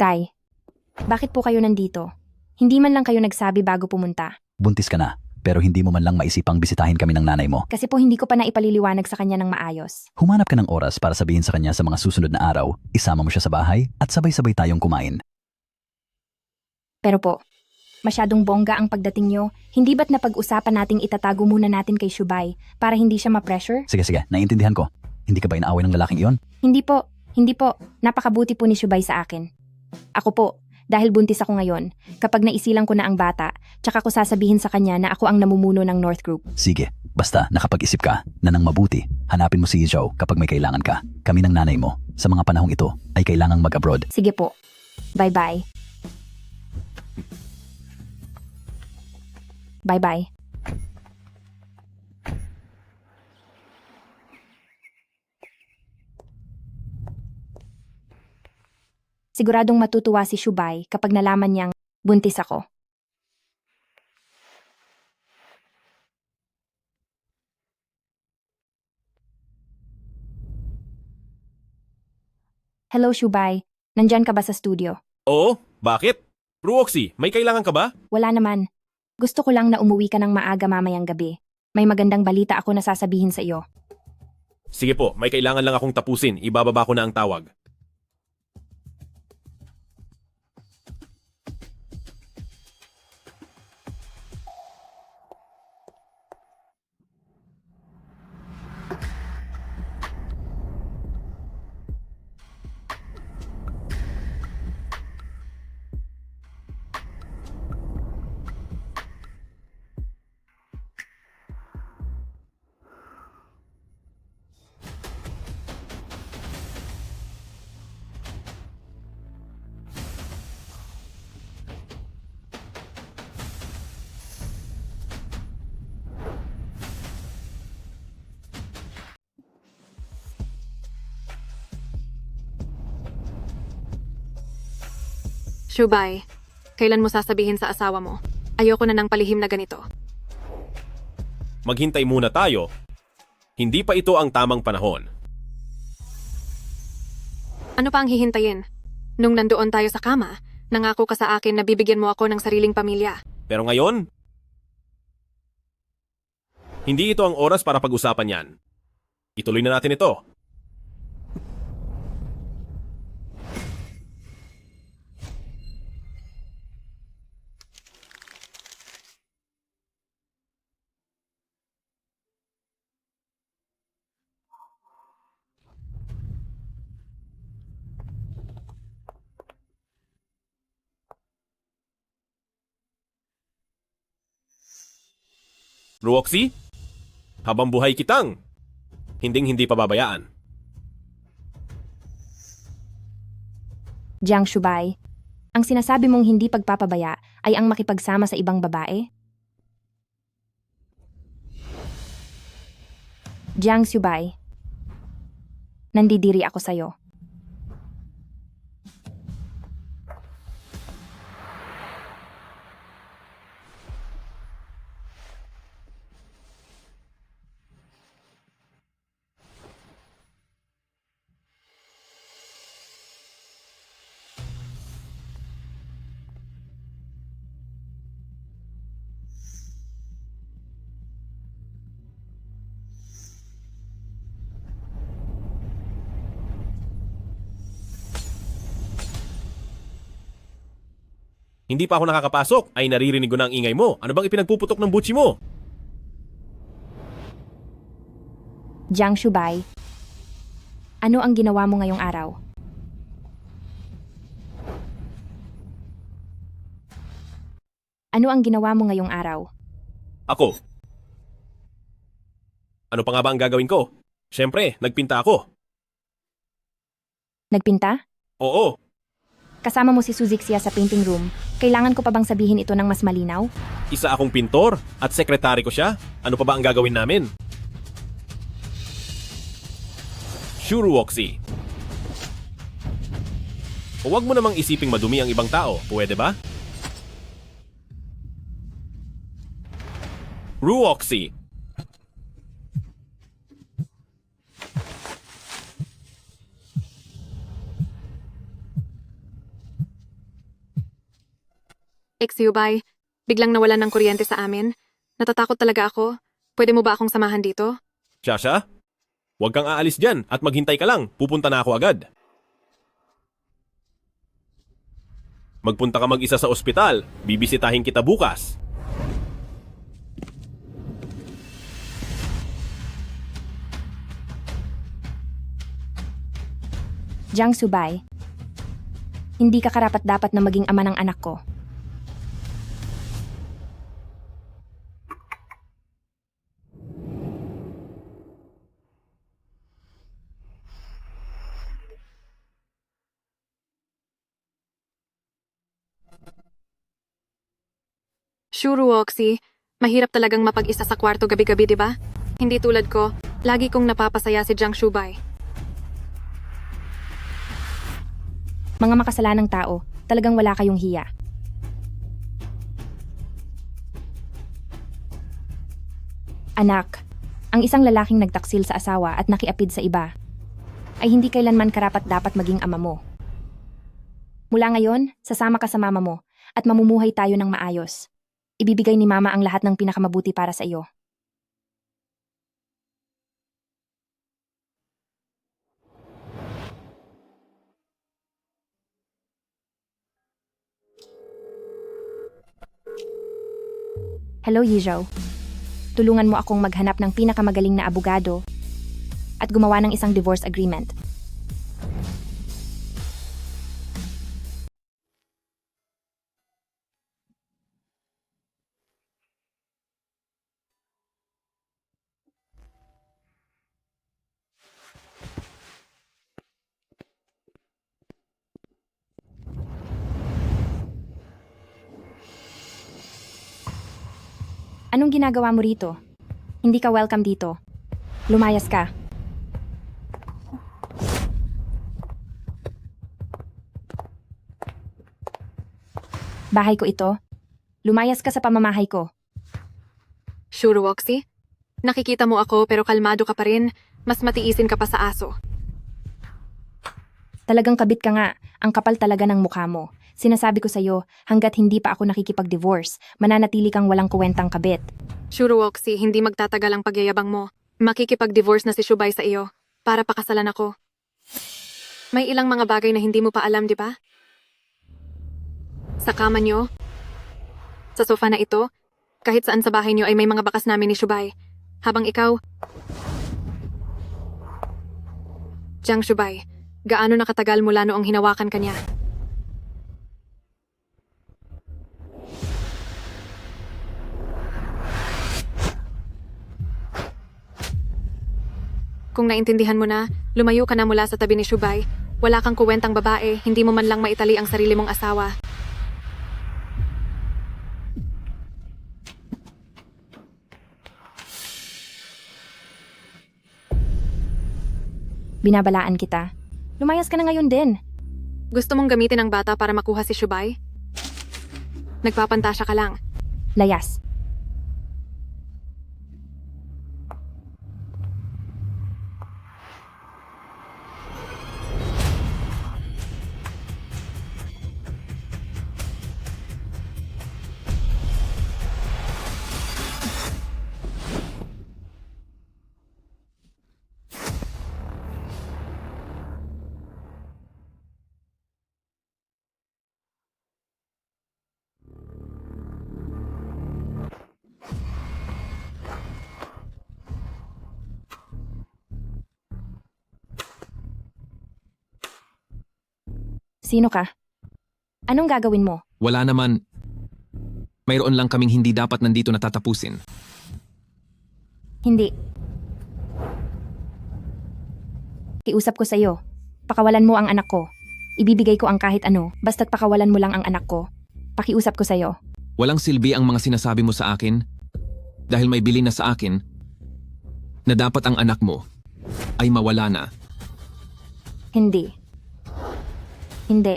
Tay, bakit po kayo nandito? Hindi man lang kayo nagsabi bago pumunta. Buntis ka na, pero hindi mo man lang maisipang bisitahin kami ng nanay mo. Kasi po hindi ko pa naipaliliwanag sa kanya ng maayos. Humanap ka ng oras para sabihin sa kanya sa mga susunod na araw, isama mo siya sa bahay at sabay-sabay tayong kumain. Pero po, masyadong bongga ang pagdating nyo. Hindi ba't napag-usapan nating itatago muna natin kay Shubay para hindi siya ma-pressure? Sige, naiintindihan ko. Hindi ka ba inaaway ng lalaking iyon? Hindi po. Napakabuti po ni Shubay sa akin. Ako po, dahil buntis ako ngayon, kapag naisilang ko na ang bata, tsaka ko sasabihin sa kanya na ako ang namumuno ng North Group. Sige, basta nakapag-isip ka na nang mabuti, hanapin mo si Joe kapag may kailangan ka. Kami ng nanay mo, sa mga panahong ito, ay kailangang mag-abroad. Sige po. Bye-bye. Bye-bye. Siguradong matutuwa si Shubay kapag nalaman niyang buntis ako. Hello, Shubay. Nandyan ka ba sa studio? Oo, bakit? Ruoxy, may kailangan ka ba? Wala naman. Gusto ko lang na umuwi ka ng maaga mamayang gabi. May magandang balita ako na sasabihin sa iyo. Sige po, may kailangan lang akong tapusin. Ibababa ko na ang tawag. Shubay, kailan mo sasabihin sa asawa mo? Ayoko na ng palihim na ganito. Maghintay muna tayo. Hindi pa ito ang tamang panahon. Ano pa ang hihintayin? Nung nandoon tayo sa kama, nangako ka sa akin na bibigyan mo ako ng sariling pamilya. Pero ngayon, hindi ito ang oras para pag-usapan yan. Ituloy na natin ito. Ruoxy, habang buhay kitang, hindi pababayaan. Jiang Shubay, ang sinasabi mong hindi pagpapabaya ay ang makipagsama sa ibang babae? Jiang Shubay, nandidiri ako sa'yo. Hindi pa ako nakakapasok, ay naririnig ko na ang ingay mo. Ano bang ipinagpuputok ng butsi mo? Jiang Shubay, ano ang ginawa mo ngayong araw? Ano ang ginawa mo ngayong araw? Ako. Ano pa nga ba ang gagawin ko? Siyempre, nagpinta ako. Nagpinta? Oo, Kasama mo si Suzixia sa painting room. Kailangan ko pa bang sabihin ito ng mas malinaw? isa akong pintor at sekretary ko siya. Ano pa ba ang gagawin namin? Sure, Ruoxy. Huwag mo namang isiping madumi ang ibang tao, pwede ba? Ruoxy. Yubay, biglang nawalan ng kuryente sa amin. Natatakot talaga ako. Pwede mo ba akong samahan dito? Shasha, huwag kang aalis dyan at maghintay ka lang. Pupunta na ako agad. Magpunta ka mag-isa sa ospital. Bibisitahin kita bukas. Jiang Subay, hindi ka karapat-dapat na maging ama ng anak ko. Sure, Woxy. Mahirap talagang mapag-isa sa kwarto gabi-gabi, di ba? Hindi tulad ko, lagi kong napapasaya si Jiang Shubay. Mga makasalanang tao, talagang wala kayong hiya. Anak, ang isang lalaking nagtaksil sa asawa at nakiapid sa iba ay hindi kailanman karapat-dapat maging ama mo. Mula ngayon, sasama ka sa mama mo at mamumuhay tayo ng maayos. Ibibigay ni mama ang lahat ng pinakamabuti para sa iyo. Hello, Yizhou. Tulungan mo akong maghanap ng pinakamagaling na abogado at gumawa ng isang divorce agreement. Anong ginagawa mo rito? Hindi ka welcome dito. Lumayas ka. Bahay ko ito. Lumayas ka sa pamamahay ko. Sure, Woxy? Nakikita mo ako pero kalmado ka pa rin. Mas matiisin ka pa sa aso. Talagang kabit ka nga. Ang kapal talaga ng mukha mo. Sinasabi ko sa'yo, hanggat hindi pa ako nakikipag-divorce, mananatili kang walang kuwentang kabit. Sure, Woxy, hindi magtatagal ang pagyayabang mo. Makikipag-divorce na si Shubay sa iyo para pakasalan ako. May ilang mga bagay na hindi mo pa alam, di ba? Sa kama nyo, sa sofa na ito, kahit saan sa bahay nyo ay may mga bakas namin ni Shubay. Habang ikaw, Jiang Shubay, gaano nakatagal mula noong hinawakan ka niya? Kung naintindihan mo na, lumayo ka na mula sa tabi ni Shubay. Wala kang kuwentang babae, hindi mo man lang maitali ang sarili mong asawa. Binabalaan kita. Lumayas ka na ngayon din. Gusto mong gamitin ang bata para makuha si Shubay? Nagpapantasya ka lang. Layas. Sino ka? Anong gagawin mo? Wala naman. Mayroon lang kaming hindi dapat nandito natatapusin. Hindi. Kiusap ko sa'yo. Pakawalan mo ang anak ko. Ibibigay ko ang kahit ano, basta't pakawalan mo lang ang anak ko. Pakiusap ko sa'yo. Walang silbi ang mga sinasabi mo sa akin dahil may bilin na sa akin na dapat ang anak mo ay mawala na. Hindi. Hindi.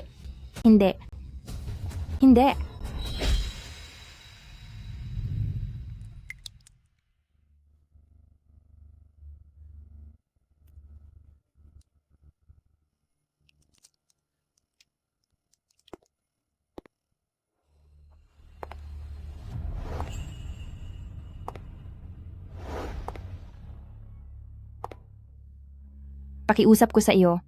Hindi. Hindi. Pakiusap ko sa iyo.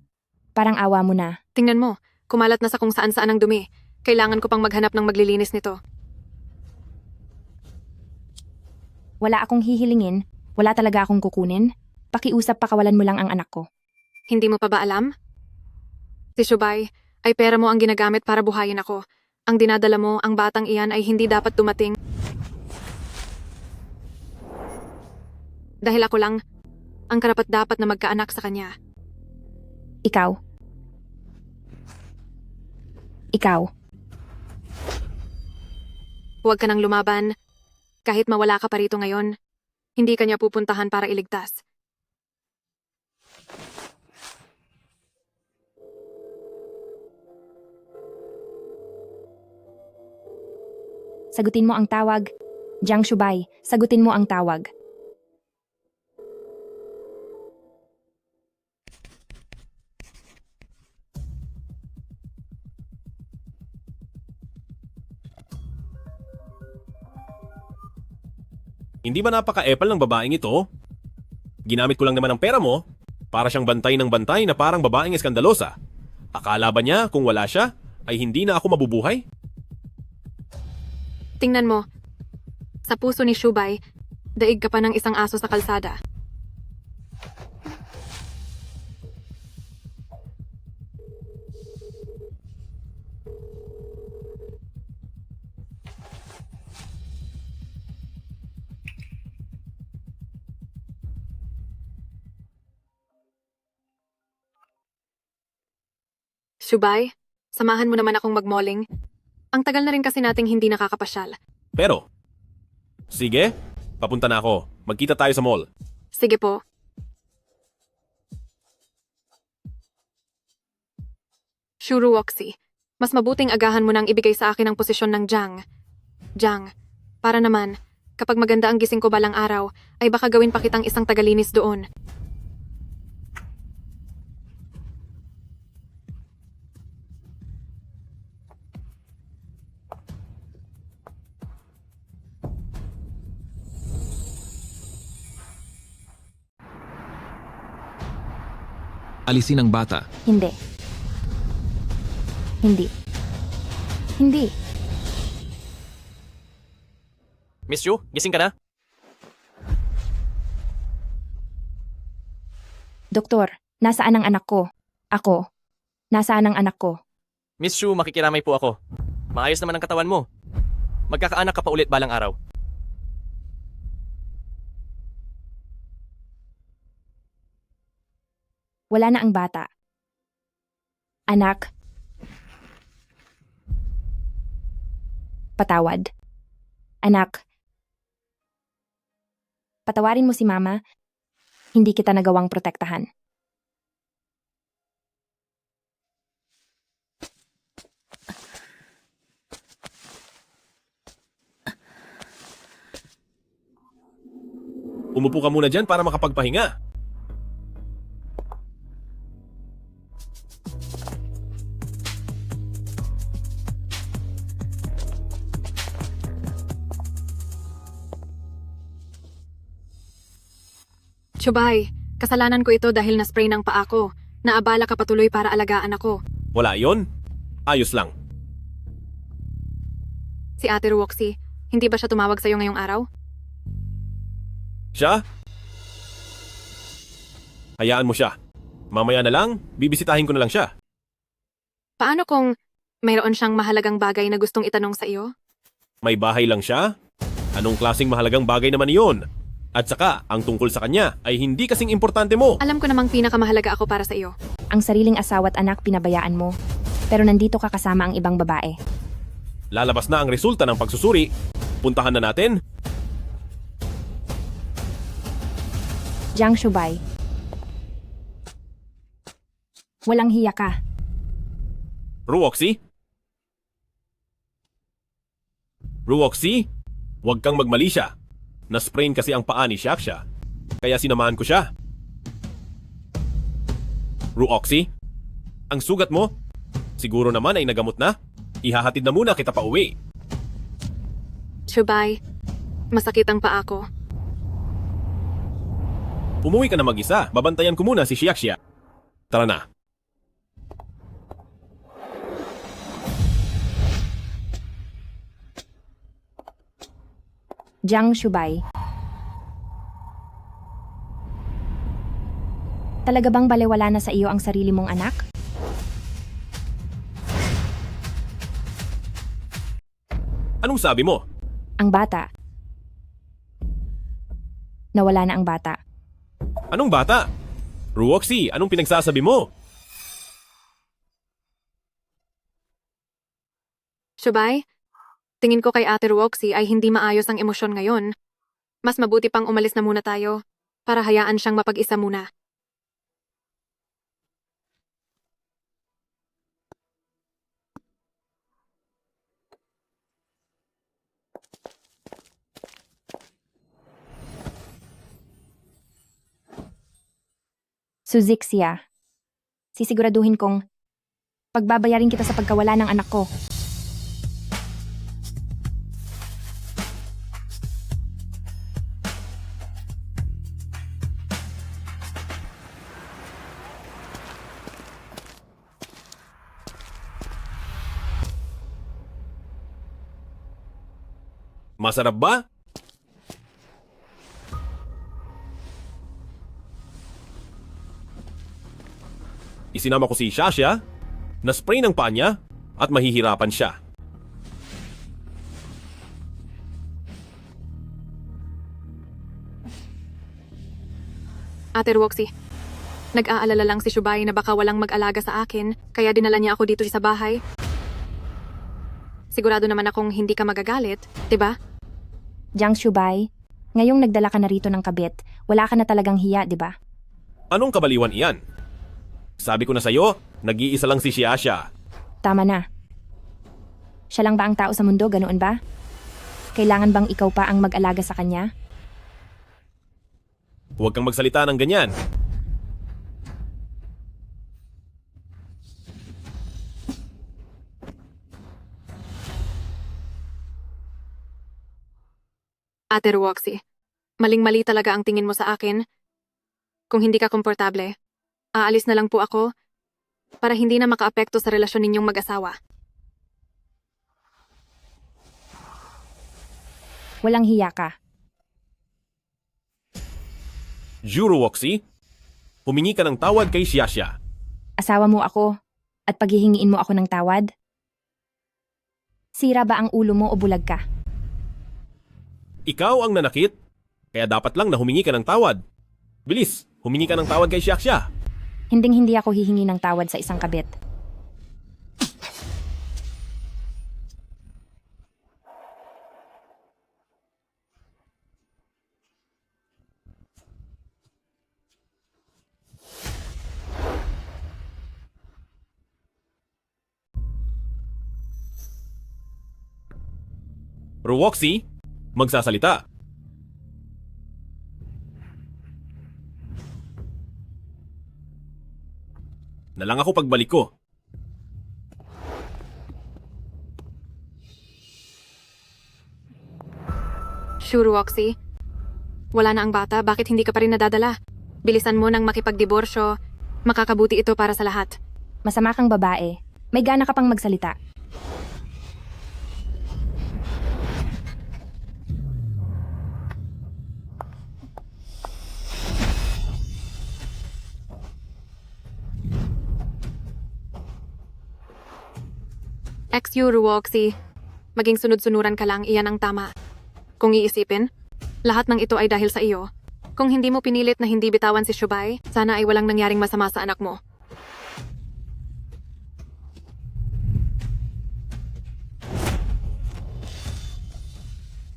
Parang awa mo na. Tingnan mo, kumalat na sa kung saan-saan ang dumi. Kailangan ko pang maghanap ng maglilinis nito. Wala akong hihilingin. Wala talaga akong kukunin. Pakiusap pakawalan mo lang ang anak ko. Hindi mo pa ba alam? Si Shubay, ay pera mo ang ginagamit para buhayin ako. Ang dinadala mo, ang batang iyan ay hindi dapat dumating. Dahil ako lang, ang karapat-dapat na magkaanak sa kanya. Ikaw. Ikaw. Huwag ka nang lumaban. Kahit mawala ka pa rito ngayon, hindi ka niya pupuntahan para iligtas. Sagutin mo ang tawag. Jiang Shubay, sagutin mo ang tawag. Hindi ba napaka-epal ng babaeng ito? Ginamit ko lang naman ang pera mo para siyang bantay ng bantay na parang babaeng eskandalosa. Akala ba niya kung wala siya ay hindi na ako mabubuhay? Tingnan mo, sa puso ni Shubay, daig ka pa ng isang aso sa kalsada. Shubay, samahan mo naman akong magmalling. Ang tagal na rin kasi nating hindi nakakapasyal. Pero, sige, papunta na ako. Magkita tayo sa mall. Sige po. Shuru Woxi, mas mabuting agahan mo nang ibigay sa akin ang posisyon ng Jiang. Jiang, para naman, kapag maganda ang gising ko balang araw, ay baka gawin pa kitang isang tagalinis doon. Alisin ang bata. Hindi. Hindi. Hindi. Miss Chu, gising ka na? Doktor, nasaan ang anak ko? Ako. Nasaan ang anak ko? Miss Chu, makikiramay po ako. Maayos naman ang katawan mo. Magkakaanak ka pa ulit balang araw. Wala na ang bata. Anak. Patawad. Anak. Patawarin mo si Mama. Hindi kita nagawang protektahan. Umupo ka muna dyan para makapagpahinga. Shubay, kasalanan ko ito dahil na-spray ng paa ko. Naabala ka patuloy para alagaan ako. Wala yon. Ayos lang. Si Ate Ruoxy, hindi ba siya tumawag sa'yo ngayong araw? Siya? Hayaan mo siya. Mamaya na lang, bibisitahin ko na lang siya. Paano kung mayroon siyang mahalagang bagay na gustong itanong sa iyo? May bahay lang siya? Anong klaseng mahalagang bagay naman iyon? At saka, ang tungkol sa kanya ay hindi kasing importante mo. Alam ko namang pinakamahalaga ako para sa iyo. Ang sariling asawa at anak pinabayaan mo. Pero nandito ka kasama ang ibang babae. Lalabas na ang resulta ng pagsusuri. Puntahan na natin. Jiang Shubay. Walang hiya ka. Ruoxy? Ruoxy? Huwag kang magmali siya. Na-sprain kasi ang paa ni Shaksha. Kaya sinamahan ko siya. Ruoxy? Ang sugat mo? Siguro naman ay nagamot na. Ihahatid na muna kita pa uwi. Shubay, masakit ang paa ko. Umuwi ka na mag-isa. Babantayan ko muna si Shaksha. Tara na. Jiang Shubay. Talaga bang balewala na sa iyo ang sarili mong anak? Anong sabi mo? Ang bata. Nawala na ang bata. Anong bata? Ruoxy, anong pinagsasabi mo? Shubay, tingin ko kay Ate Roxy ay hindi maayos ang emosyon ngayon. Mas mabuti pang umalis na muna tayo para hayaan siyang mapag-isa muna. Suzixia. Sisiguraduhin kong pagbabayarin kita sa pagkawala ng anak ko. Masarap ba? Isinama ko si Shasha, na-spray ng paa niya, at mahihirapan siya. Ate Roxy, nag-aalala lang si Shubay na baka walang mag-alaga sa akin, kaya dinala niya ako dito sa bahay. Sigurado naman akong hindi ka magagalit, 'di ba? Jiang Shubay, ngayong nagdala ka na rito ng kabit, wala ka na talagang hiya, di ba? Anong kabaliwan iyan? Sabi ko na sa'yo, nag-iisa lang si Shasha. Tama na. Siya lang ba ang tao sa mundo, ganoon ba? Kailangan bang ikaw pa ang mag-alaga sa kanya? Huwag kang magsalita ng ganyan. Ate Roxy, maling-mali talaga ang tingin mo sa akin. Kung hindi ka komportable, aalis na lang po ako para hindi na makaapekto sa relasyon ninyong mag-asawa. Walang hiya ka. Juruoxy, humingi ka ng tawad kay Shasha. Asawa mo ako at paghihingiin mo ako ng tawad? Sira ba ang ulo mo o bulag ka? Ikaw ang nanakit, kaya dapat lang na humingi ka ng tawad. Bilis, humingi ka ng tawad kay Shasha. Hinding-hindi ako hihingi ng tawad sa isang kabit. Ruoxy, magsasalita. Na lang ako pagbalik ko. Sure, Roxy. Wala na ang bata, bakit hindi ka pa rin nadadala? Bilisan mo nang makipagdiborsyo. Makakabuti ito para sa lahat. Masama kang babae. May gana ka pang magsalita. Ex-you, Roxy. Maging sunod-sunuran ka lang, iyan ang tama. Kung iisipin, lahat ng ito ay dahil sa iyo. Kung hindi mo pinilit na hindi bitawan si Shubay, sana ay walang nangyaring masama sa anak mo.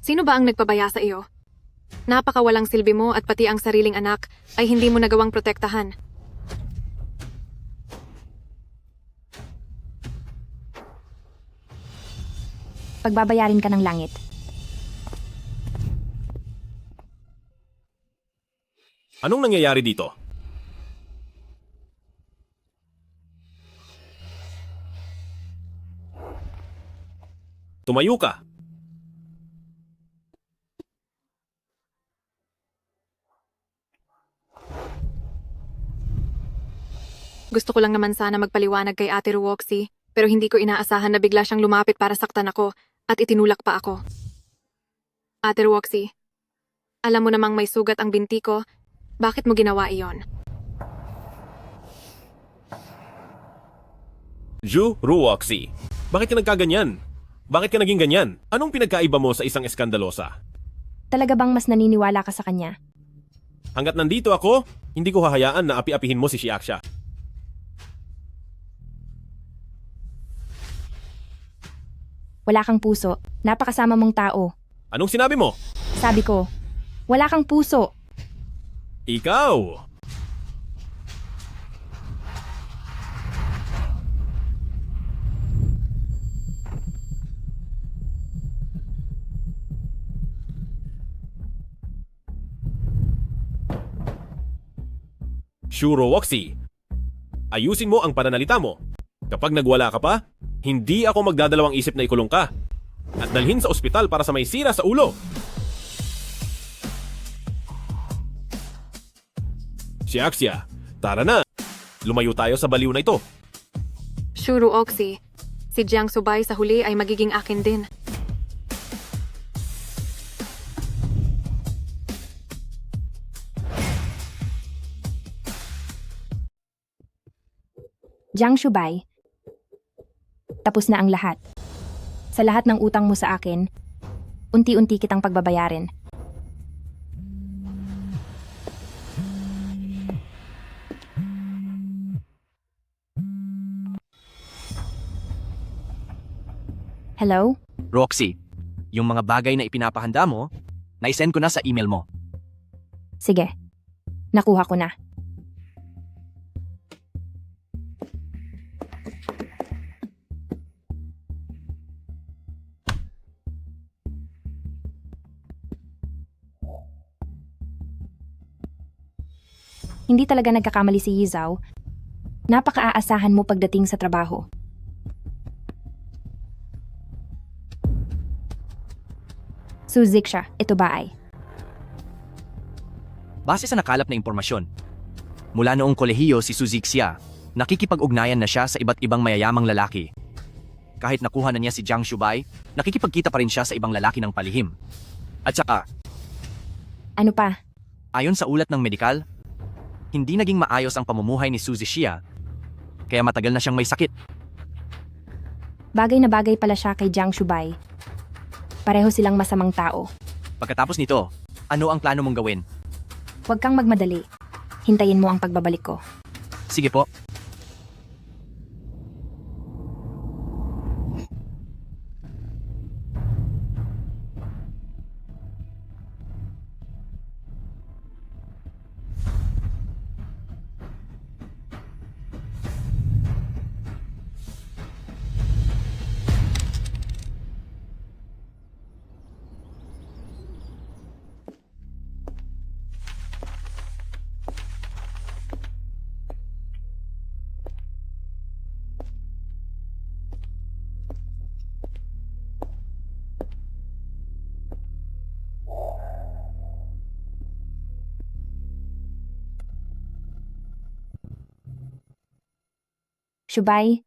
Sino ba ang nagpabaya sa iyo? Napakawalang silbi mo at pati ang sariling anak ay hindi mo nagawang protektahan. Pagbabayarin ka ng langit. Anong nangyayari dito? Tumayo ka. Gusto ko lang naman sana magpaliwanag kay Ate Ruoxy, pero hindi ko inaasahan na bigla siyang lumapit para saktan ako at itinulak pa ako. Ate Ruoxy, alam mo namang may sugat ang binti ko, bakit mo ginawa iyon? Ju Ruoxy, bakit ka nagkaganyan? Bakit ka naging ganyan? Anong pinagkaiba mo sa isang eskandalosa? Talaga bang mas naniniwala ka sa kanya? Hanggat nandito ako, hindi ko hahayaan na api-apihin mo si Xiaxia. Wala kang puso. Napakasama mong tao. Anong sinabi mo? Sabi ko, wala kang puso. Ikaw! Shuro Woxy, ayusin mo ang pananalita mo. Kapag nagwala ka pa, hindi ako magdadalawang isip na ikulong ka at dalhin sa ospital para sa may sira sa ulo. Xiaxia, tara na. Lumayo tayo sa baliw na ito. Shuru Oxy, si Jiang Subay sa huli ay magiging akin din. Jiang Shubay, tapos na ang lahat. Sa lahat ng utang mo sa akin, unti-unti kitang pagbabayarin. Hello? Roxy, yung mga bagay na ipinapahanda mo, naisend ko na sa email mo. Sige, nakuha ko na. Hindi talaga nagkakamali si Yizao. Napaka-aasahan mo pagdating sa trabaho. Suzik siya, ito ba ay? Base sa nakalap na impormasyon, mula noong kolehiyo si Suzixia, nakikipag-ugnayan na siya sa iba't ibang mayayamang lalaki. Kahit nakuha na niya si Jiang Shubay, nakikipagkita pa rin siya sa ibang lalaki ng palihim. At saka, Ano pa? ayon sa ulat ng medikal, hindi naging maayos ang pamumuhay ni Suzixia, kaya matagal na siyang may sakit. Bagay na bagay pala siya kay Jiang Shubay. Pareho silang masamang tao. Pagkatapos nito, ano ang plano mong gawin? Huwag kang magmadali. Hintayin mo ang pagbabalik ko. Sige po. Shubay,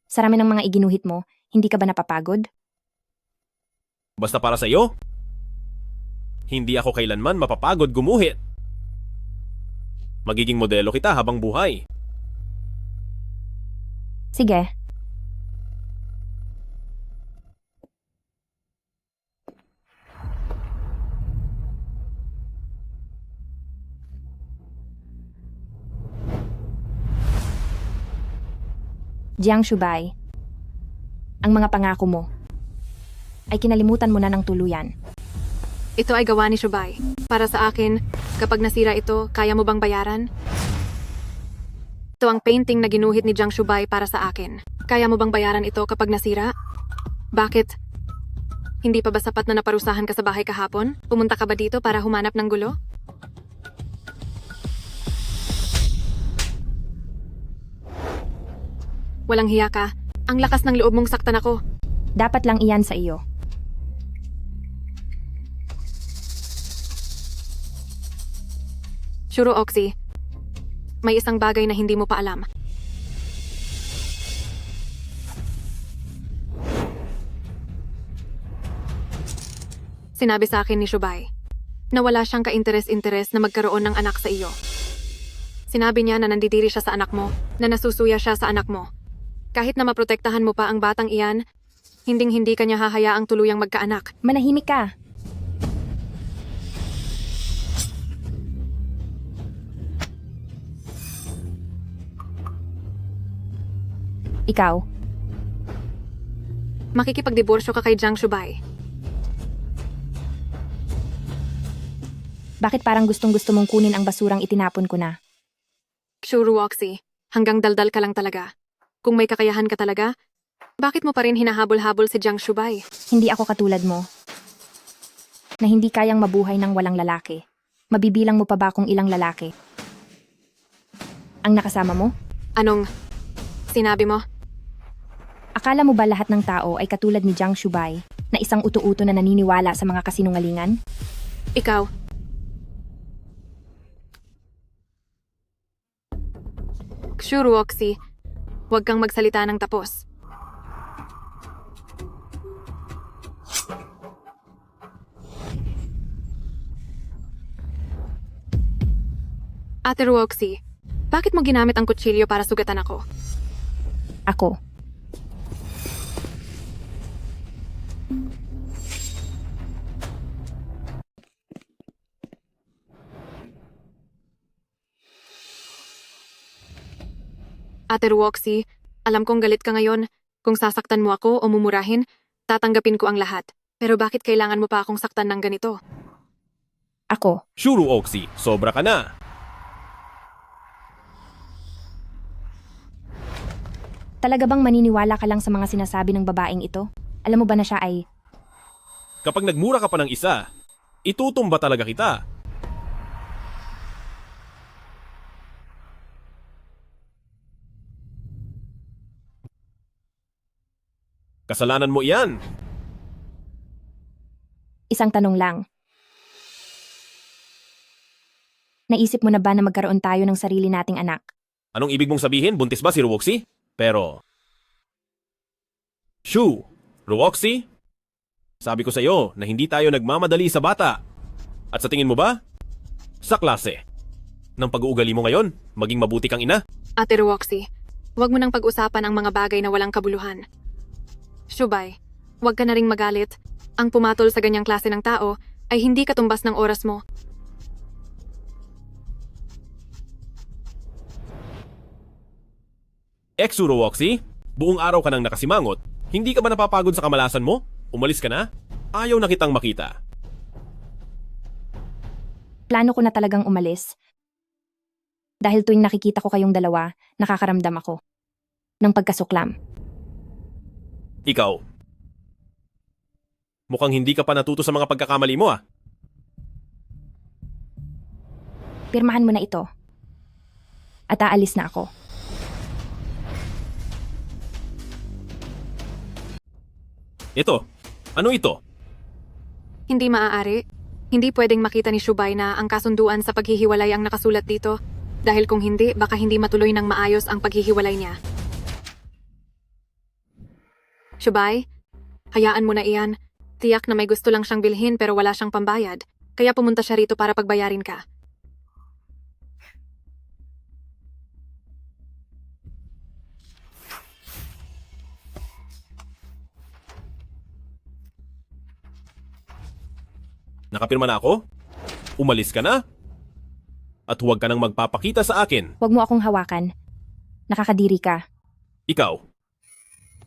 sa rami ng mga iginuhit mo, hindi ka ba napapagod? Basta para sa iyo, hindi ako kailanman mapapagod gumuhit. Magiging modelo kita habang buhay. Sige. Jiang Shubay, ang mga pangako mo ay kinalimutan mo na ng tuluyan. Ito ay gawa ni Shubay. Para sa akin, kapag nasira ito, kaya mo bang bayaran? Ito ang painting na ginuhit ni Jiang Shubay para sa akin. Kaya mo bang bayaran ito kapag nasira? Bakit? Hindi pa ba sapat na naparusahan ka sa bahay kahapon? Pumunta ka ba dito para humanap ng gulo? Walang hiya ka. Ang lakas ng loob mong saktan ako. Dapat lang iyan sa iyo. Shuro Oxy, may isang bagay na hindi mo pa alam. Sinabi sa akin ni Shubay na wala siyang ka-interes-interes na magkaroon ng anak sa iyo. Sinabi niya na nandidiri siya sa anak mo, na nasusuya siya sa anak mo. Kahit na maprotektahan mo pa ang batang iyan, hinding-hindi ka niya hahayaang tuluyang magkaanak. Manahimik ka. Ikaw, Makikipagdiborsyo ka kay Jiang Shubay. bakit parang gustong-gusto mong kunin ang basurang itinapon ko na? Sure, Roxy. Hanggang daldal ka lang talaga. Kung may kakayahan ka talaga, bakit mo pa rin hinahabol-habol si Jiang Shubay? Hindi ako katulad mo. Na hindi kayang mabuhay ng walang lalaki. Mabibilang mo pa ba kung ilang lalaki? Ang nakasama mo? Anong sinabi mo? Akala mo ba lahat ng tao ay katulad ni Jiang Shubay na isang utu-uto na naniniwala sa mga kasinungalingan? Ikaw. Sure, Roxy. Huwag kang magsalita ng tapos. Ate Roxy, bakit mo ginamit ang kutsilyo para sugatan ako? Ako. Ate Roxy, alam kong galit ka ngayon. Kung sasaktan mo ako o mumurahin, tatanggapin ko ang lahat. Pero bakit kailangan mo pa akong saktan ng ganito? Ako. Shuru Oxy, sobra ka na. Talaga bang maniniwala ka lang sa mga sinasabi ng babaeng ito? Alam mo ba na siya ay... Kapag nagmura ka pa ng isa, itutumba talaga kita. Kasalanan mo iyan. Isang tanong lang. Naisip mo na ba na magkaroon tayo ng sarili nating anak? Anong ibig mong sabihin? Buntis ba si Ruoxy? Pero... Shoo! Ruoxy? Sabi ko sa'yo na hindi tayo nagmamadali sa bata. At sa tingin mo ba? Sa klase. Ng pag-uugali mo ngayon, maging mabuti kang ina. Ate Roxy, huwag mo nang pag-usapan ang mga bagay na walang kabuluhan. Shubay, huwag ka na ring magalit. Ang pumatol sa ganyang klase ng tao ay hindi katumbas ng oras mo. Exu Ruoxy, buong araw ka nang nakasimangot. Hindi ka ba napapagod sa kamalasan mo? Umalis ka na? Ayaw na kitang makita. Plano ko na talagang umalis. Dahil tuwing nakikita ko kayong dalawa, nakakaramdam ako ng pagkasuklam. Ikaw. Mukhang hindi ka pa natuto sa mga pagkakamali mo ah. Pirmahan mo na ito. At aalis na ako. Ito. Ano ito? Hindi maaari. Hindi pwedeng makita ni Shubay na ang kasunduan sa paghihiwalay ang nakasulat dito. Dahil kung hindi, baka hindi matuloy ng maayos ang paghihiwalay niya. Shubay, hayaan mo na iyan. Tiyak na may gusto lang siyang bilhin pero wala siyang pambayad. Kaya pumunta siya rito para pagbayarin ka. Nakapirma na ako? Umalis ka na? At huwag ka nang magpapakita sa akin. Huwag mo akong hawakan. Nakakadiri ka. Ikaw.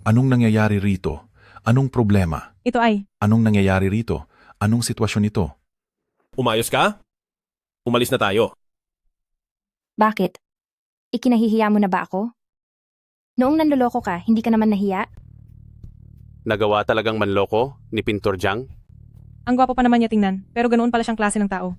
Anong nangyayari rito? Anong problema? Ito ay, Anong nangyayari rito? Anong sitwasyon ito? Umayos ka? Umalis na tayo. Bakit? Ikinahihiya mo na ba ako? Noong nanloloko ka, hindi ka naman nahiya? Nagawa talagang manloko ni Pintor Jiang? ang gwapo pa naman niya tingnan, pero ganoon pala siyang klase ng tao.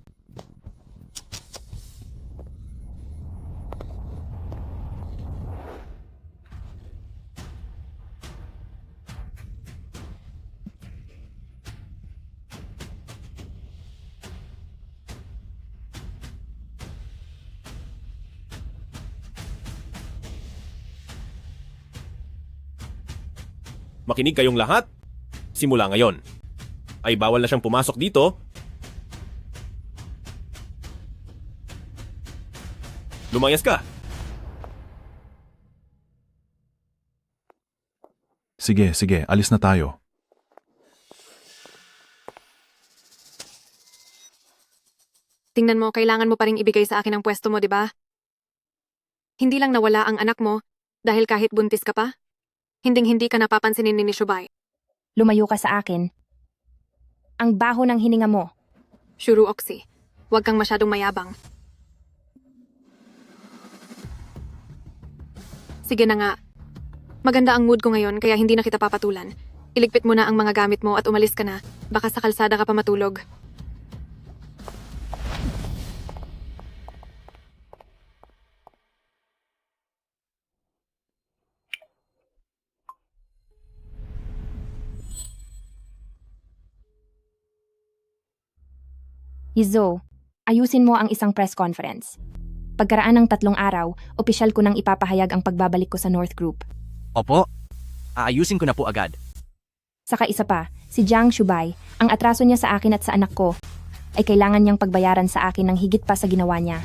Makinig kayong lahat. Simula ngayon, ay bawal na siyang pumasok dito. Lumayas ka. Sige, sige, alis na tayo. Tingnan mo, kailangan mo pa ring ibigay sa akin ang pwesto mo, di ba? Hindi lang nawala ang anak mo dahil kahit buntis ka pa, hinding-hindi ka napapansinin ni Shubay. Lumayo ka sa akin. Ang baho ng hininga mo. Shuru Oxy, huwag kang masyadong mayabang. Sige na nga. Maganda ang mood ko ngayon kaya hindi na kita papatulan. Iligpit mo na ang mga gamit mo at umalis ka na. Baka sa kalsada ka pa matulog. Yizo, ayusin mo ang isang press conference. Pagkaraan ng 3 araw, opisyal ko nang ipapahayag ang pagbabalik ko sa North Group. Opo, aayusin ko na po agad. Saka isa pa, si Jiang Shubay, ang atraso niya sa akin at sa anak ko, ay kailangan niyang pagbayaran sa akin ng higit pa sa ginawa niya.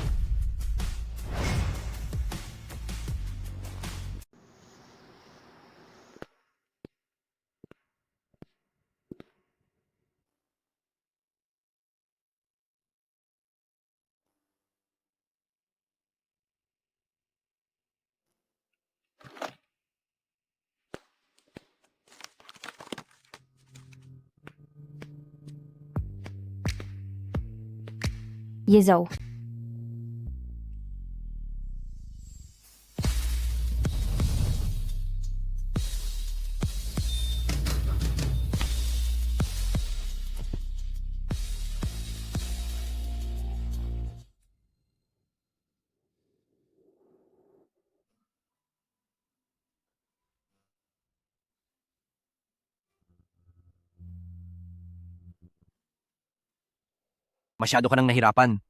Yizo, Masyado ka nang nahirapan.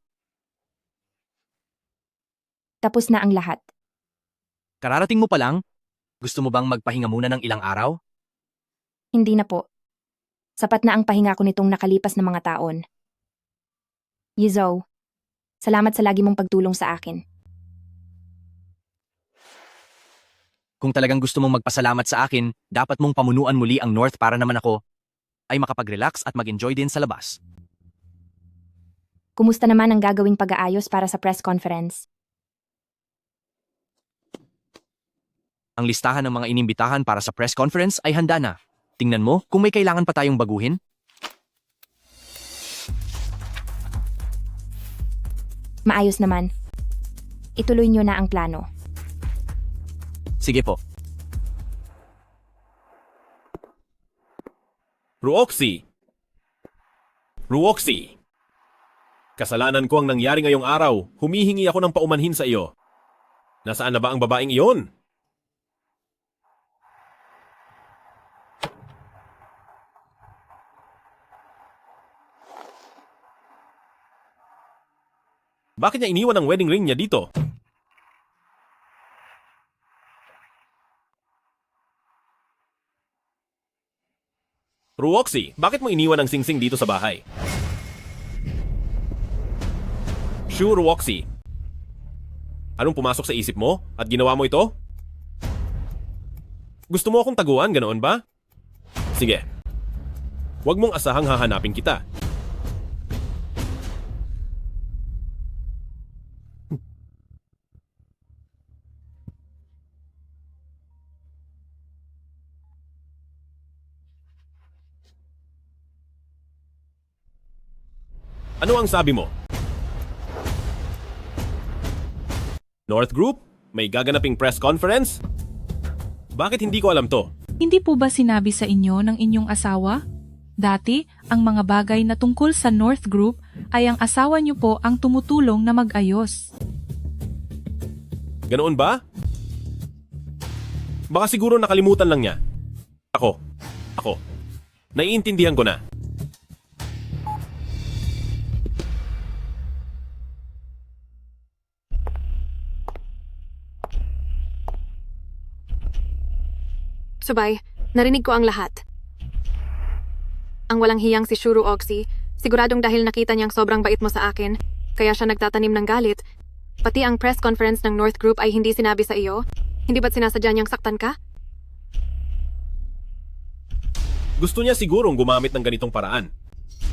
tapos na ang lahat. Kararating mo pa lang? Gusto mo bang magpahinga muna ng ilang araw? Hindi na po. Sapat na ang pahinga ko nitong nakalipas na mga taon. Yizo, salamat sa lagi mong pagtulong sa akin. Kung talagang gusto mong magpasalamat sa akin, dapat mong pamunuan muli ang North para naman ako ay makapag-relax at mag-enjoy din sa labas. Kumusta naman ang gagawing pag-aayos para sa press conference? Ang listahan ng mga inimbitahan para sa press conference ay handa na. Tingnan mo kung may kailangan pa tayong baguhin. Maayos naman. Ituloy niyo na ang plano. Sige po. Ruoxy! Ruoxy! Kasalanan ko ang nangyari ngayong araw. Humihingi ako ng paumanhin sa iyo. Nasaan na ba ang babaeng iyon? Bakit niya iniwan ang wedding ring niya dito? Ruoxy, bakit mo iniwan ang singsing dito sa bahay? Sure, Ruoxy. Anong pumasok sa isip mo at ginawa mo ito? Gusto mo akong taguan, ganoon ba? Sige. Huwag mong asahang hahanapin kita. Ano ang sabi mo? North Group? May gaganaping press conference? Bakit hindi ko alam to? Hindi po ba sinabi sa inyo ng inyong asawa? Dati, ang mga bagay na tungkol sa North Group ay ang asawa niyo po ang tumutulong na mag-ayos. Ganoon ba? Baka siguro nakalimutan lang niya. Ako. Naiintindihan ko na. Subay, Narinig ko ang lahat. Ang walang hiyang si Shuru Oxy, siguradong dahil nakita niyang sobrang bait mo sa akin, kaya siya nagtatanim ng galit. Pati ang press conference ng North Group ay hindi sinabi sa iyo? Hindi ba't sinasadya niyang saktan ka? Gusto niya sigurong gumamit ng ganitong paraan.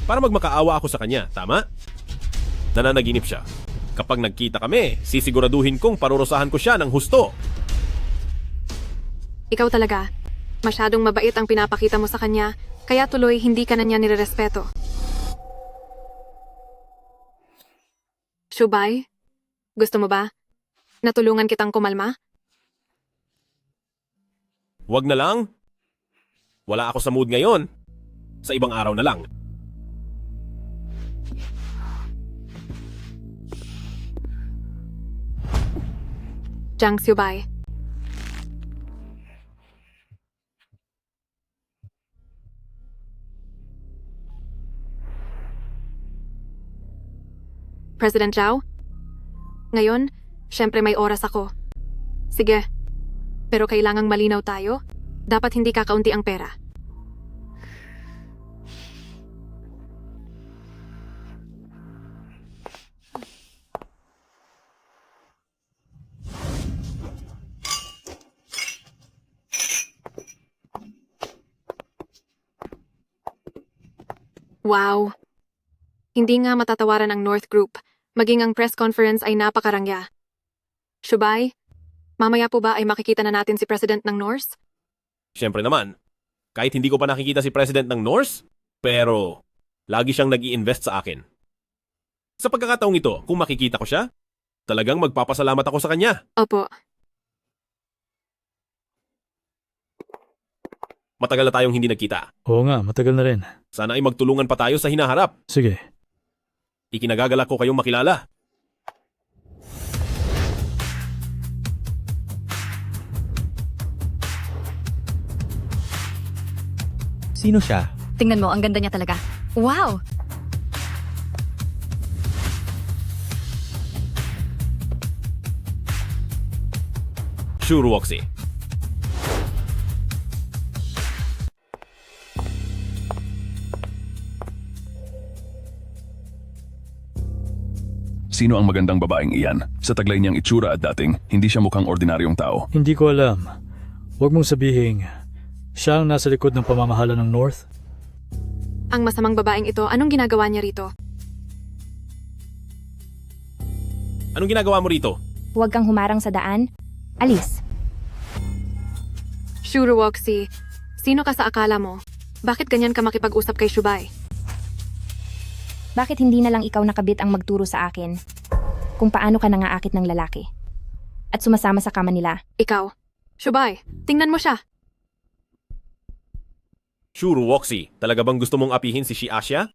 Para magmakaawa ako sa kanya, tama? Nananaginip siya. Kapag nagkita kami, sisiguraduhin kong parurusahan ko siya ng husto. Ikaw talaga. Masyadong mabait ang pinapakita mo sa kanya, kaya tuloy hindi ka na niya nirerespeto. Shubay, gusto mo ba? Natulungan kitang kumalma? Wag na lang. Wala ako sa mood ngayon. Sa ibang araw na lang. Jiang Shubay. President Zhao? Ngayon, syempre may oras ako. Sige, pero kailangang malinaw tayo. Dapat hindi kakaunti ang pera. Wow! Hindi nga matatawaran ang North Group, maging ang press conference ay napakarangya. Shubay, mamaya po ba ay makikita na natin si President ng North? Siyempre naman. Kahit hindi ko pa nakikita si President ng North, pero lagi siyang nag-i-invest sa akin. Sa pagkakataong ito, kung makikita ko siya, talagang magpapasalamat ako sa kanya. Opo. Matagal na tayong hindi nagkita. Oo nga, matagal na rin. Sana ay magtulungan pa tayo sa hinaharap. Sige. Ikinagagalak ko kayong makilala. Sino siya? Tingnan mo, ang ganda niya talaga. Wow! Shuru Oxy. Sino ang magandang babaeng iyan? Sa taglay niyang itsura at dating, hindi siya mukhang ordinaryong tao. Hindi ko alam. Huwag mong sabihin, siya ang nasa likod ng pamamahala ng North? Ang masamang babaeng ito, anong ginagawa niya rito? Anong ginagawa mo rito? Huwag kang humarang sa daan. Alis. Shuru Oxy, sino ka sa akala mo? Bakit ganyan ka makipag-usap kay Shubay? Bakit hindi na lang ikaw nakabit ang magturo sa akin kung paano ka nangaakit ng lalaki at sumasama sa kama nila? Ikaw. Shubay, tingnan mo siya. Shuru Oxy, talaga bang gusto mong apihin si Asya?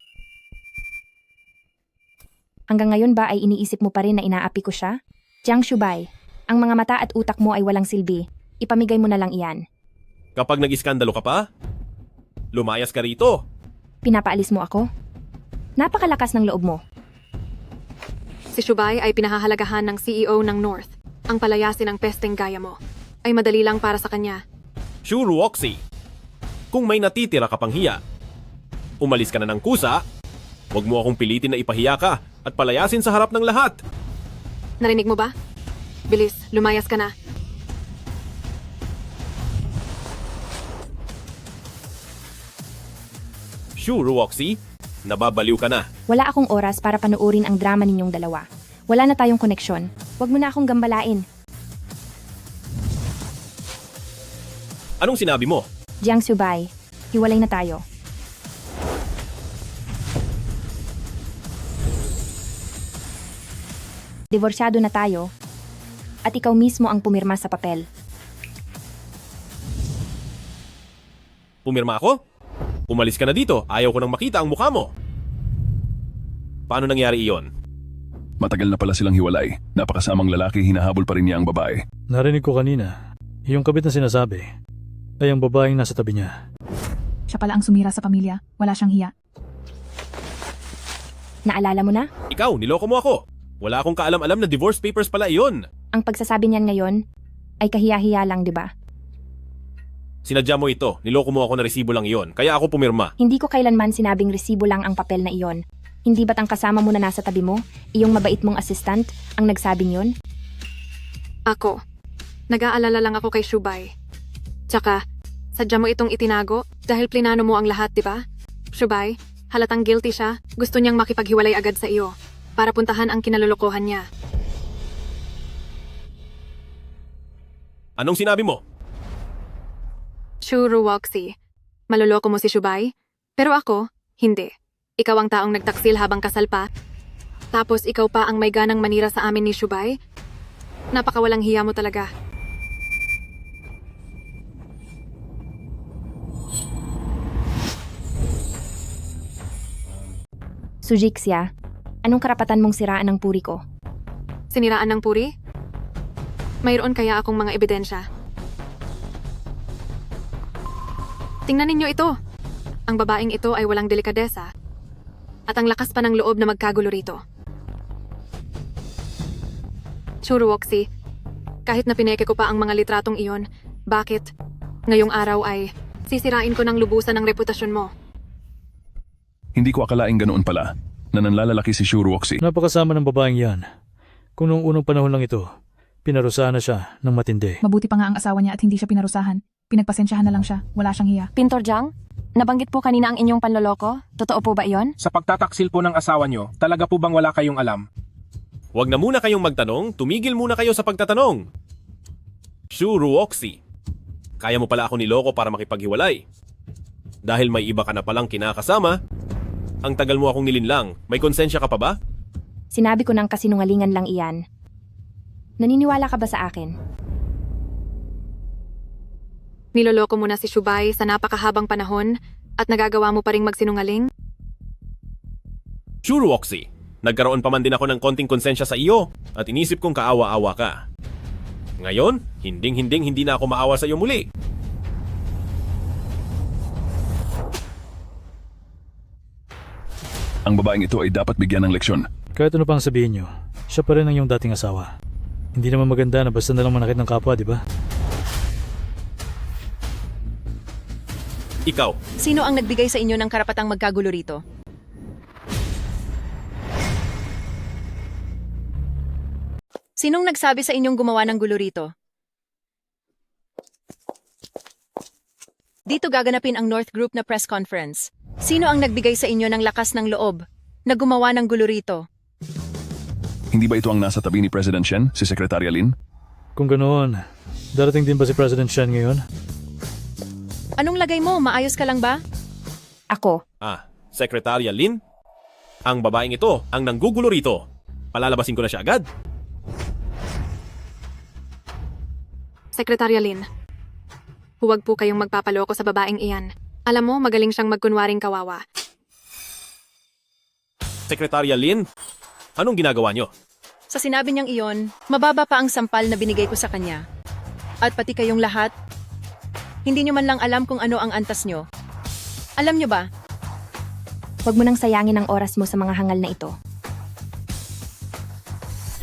Hanggang ngayon ba ay iniisip mo pa rin na inaapi ko siya? Jiang Shubay, ang mga mata at utak mo ay walang silbi. Ipamigay mo na lang iyan. Kapag nag-iskandalo ka pa, lumayas ka rito. Pinapaalis mo ako? Napakalakas ng loob mo. Si Shubay ay pinahahalagahan ng CEO ng North. Ang palayasin ng pesteng gaya mo ay madali lang para sa kanya. Shuru Oxy, kung may natitira ka pang hiya, umalis ka na ng kusa, huwag mo akong pilitin na ipahiya ka at palayasin sa harap ng lahat. Narinig mo ba? Bilis, lumayas ka na. Shuru Oxy, nababaliw ka na. Wala akong oras para panoorin ang drama ninyong dalawa. Wala na tayong koneksyon. Huwag mo na akong gambalain. Anong sinabi mo? Jiang Shubay, hiwalay na tayo. Divorsyado na tayo at ikaw mismo ang pumirma sa papel. Pumirma ako? Umalis ka na dito, ayaw ko nang makita ang mukha mo. Paano nangyari iyon? Matagal na pala silang hiwalay. Napakasamang lalaki, hinahabol pa rin niya ang babae. Narinig ko kanina, yung kabit na sinasabi ay ang babaeng nasa tabi niya. Siya pala ang sumira sa pamilya. Wala siyang hiya. Naalala mo na? Ikaw, niloko mo ako. Wala akong kaalam-alam na divorce papers pala iyon. Ang pagsasabi niyan ngayon ay kahiya-hiya lang, di ba? Sinadya mo ito, niloko mo ako na resibo lang iyon, kaya ako pumirma. Hindi ko kailanman sinabing resibo lang ang papel na iyon. Hindi ba't ang kasama mo na nasa tabi mo, iyong mabait mong assistant, ang nagsabing yon? Ako. Nag-aalala lang ako kay Shubay. Tsaka, sadya mo itong itinago dahil plinano mo ang lahat, di ba? Shubay, halatang guilty siya, gusto niyang makipaghiwalay agad sa iyo para puntahan ang kinalolokohan niya. Anong sinabi mo? Shuru Woxi, maloloko mo si Shubay? Pero ako, hindi. Ikaw ang taong nagtaksil habang kasal pa. Tapos ikaw pa ang may ganang manira sa amin ni Shubay? Napakawalang hiya mo talaga. Sujixia, anong karapatan mong siraan ng puri ko? Siniraan ng puri? Mayroon kaya akong mga ebidensya? Tingnan ninyo ito. Ang babaeng ito ay walang delikadesa. At ang lakas pa ng loob na magkagulo rito. Churuoxi, kahit na pineke ko pa ang mga litratong iyon, bakit ngayong araw ay sisirain ko ng lubusan ang reputasyon mo? Hindi ko akalaing ganoon pala, na nanlalalaki si Shuruoxi. Napakasama ng babaeng yan. Kung noong unang panahon lang ito, pinarusahan na siya ng matindi. Mabuti pa nga ang asawa niya at hindi siya pinarusahan. Pinagpasensyahan na lang siya. Wala siyang hiya. Pintor Jiang, nabanggit po kanina ang inyong panloloko. Totoo po ba iyon? Sa pagtataksil po ng asawa nyo, talaga po bang wala kayong alam? Huwag na muna kayong magtanong, tumigil muna kayo sa pagtatanong. Shuruoxi, kaya mo pala ako niloko para makipaghiwalay. Dahil may iba ka na palang kinakasama, ang tagal mo akong nilinlang, may konsensya ka pa ba? Sinabi ko ng kasinungalingan lang iyan. Naniniwala ka ba sa akin? Niloloko mo na si Shubay sa napakahabang panahon at nagagawa mo pa ring magsinungaling? Shuruoxi, nagkaroon pa man din ako ng konting konsensya sa iyo at inisip kong kaawa-awa ka. Ngayon, hindi na ako maawa sa iyo muli. Ang babaeng ito ay dapat bigyan ng leksyon. Kahit ano pang sabihin nyo, siya pa rin ang iyong dating asawa. Hindi naman maganda na basta nalang manakit ng kapwa, di ba? Ikaw, Sino ang nagbigay sa inyo ng karapatang magkagulo rito? Sinong nagsabi sa inyong gumawa ng gulo rito? Dito gaganapin ang North Group na press conference. Sino ang nagbigay sa inyo ng lakas ng loob na gumawa ng gulo rito? Hindi ba ito ang nasa tabi ni President Shen, si Sekretarya Lin? Kung ganoon, darating din ba si President Shen ngayon? Anong lagay mo? Maayos ka lang ba? Ako. Sekretarya Lin? Ang babaeng ito ang nanggugulo rito. Palalabasin ko na siya agad. Sekretarya Lin, huwag po kayong magpapaloko sa babaeng iyan. Alam mo, magaling siyang magkunwaring kawawa. Sekretarya Lin, anong ginagawa niyo? Sa sinabi niyang iyon, mababa pa ang sampal na binigay ko sa kanya. At pati kayong lahat, hindi niyo man lang alam kung ano ang antas niyo. Alam niyo ba? Huwag mo nang sayangin ang oras mo sa mga hangal na ito.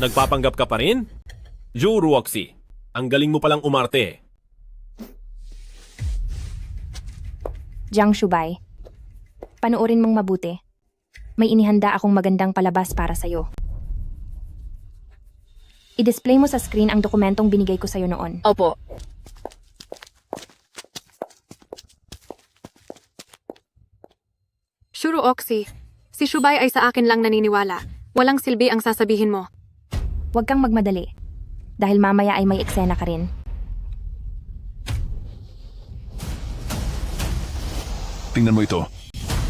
Nagpapanggap ka pa rin? Shuruoxi, ang galing mo palang umarte. Jiang Shubay, panoorin mong mabuti. May inihanda akong magandang palabas para sa'yo. I-display mo sa screen ang dokumentong binigay ko sa'yo noon. Opo. Shuruoxi, si Shubay ay sa akin lang naniniwala. Walang silbi ang sasabihin mo. Huwag kang magmadali. Dahil mamaya ay may eksena ka rin. Tingnan mo ito.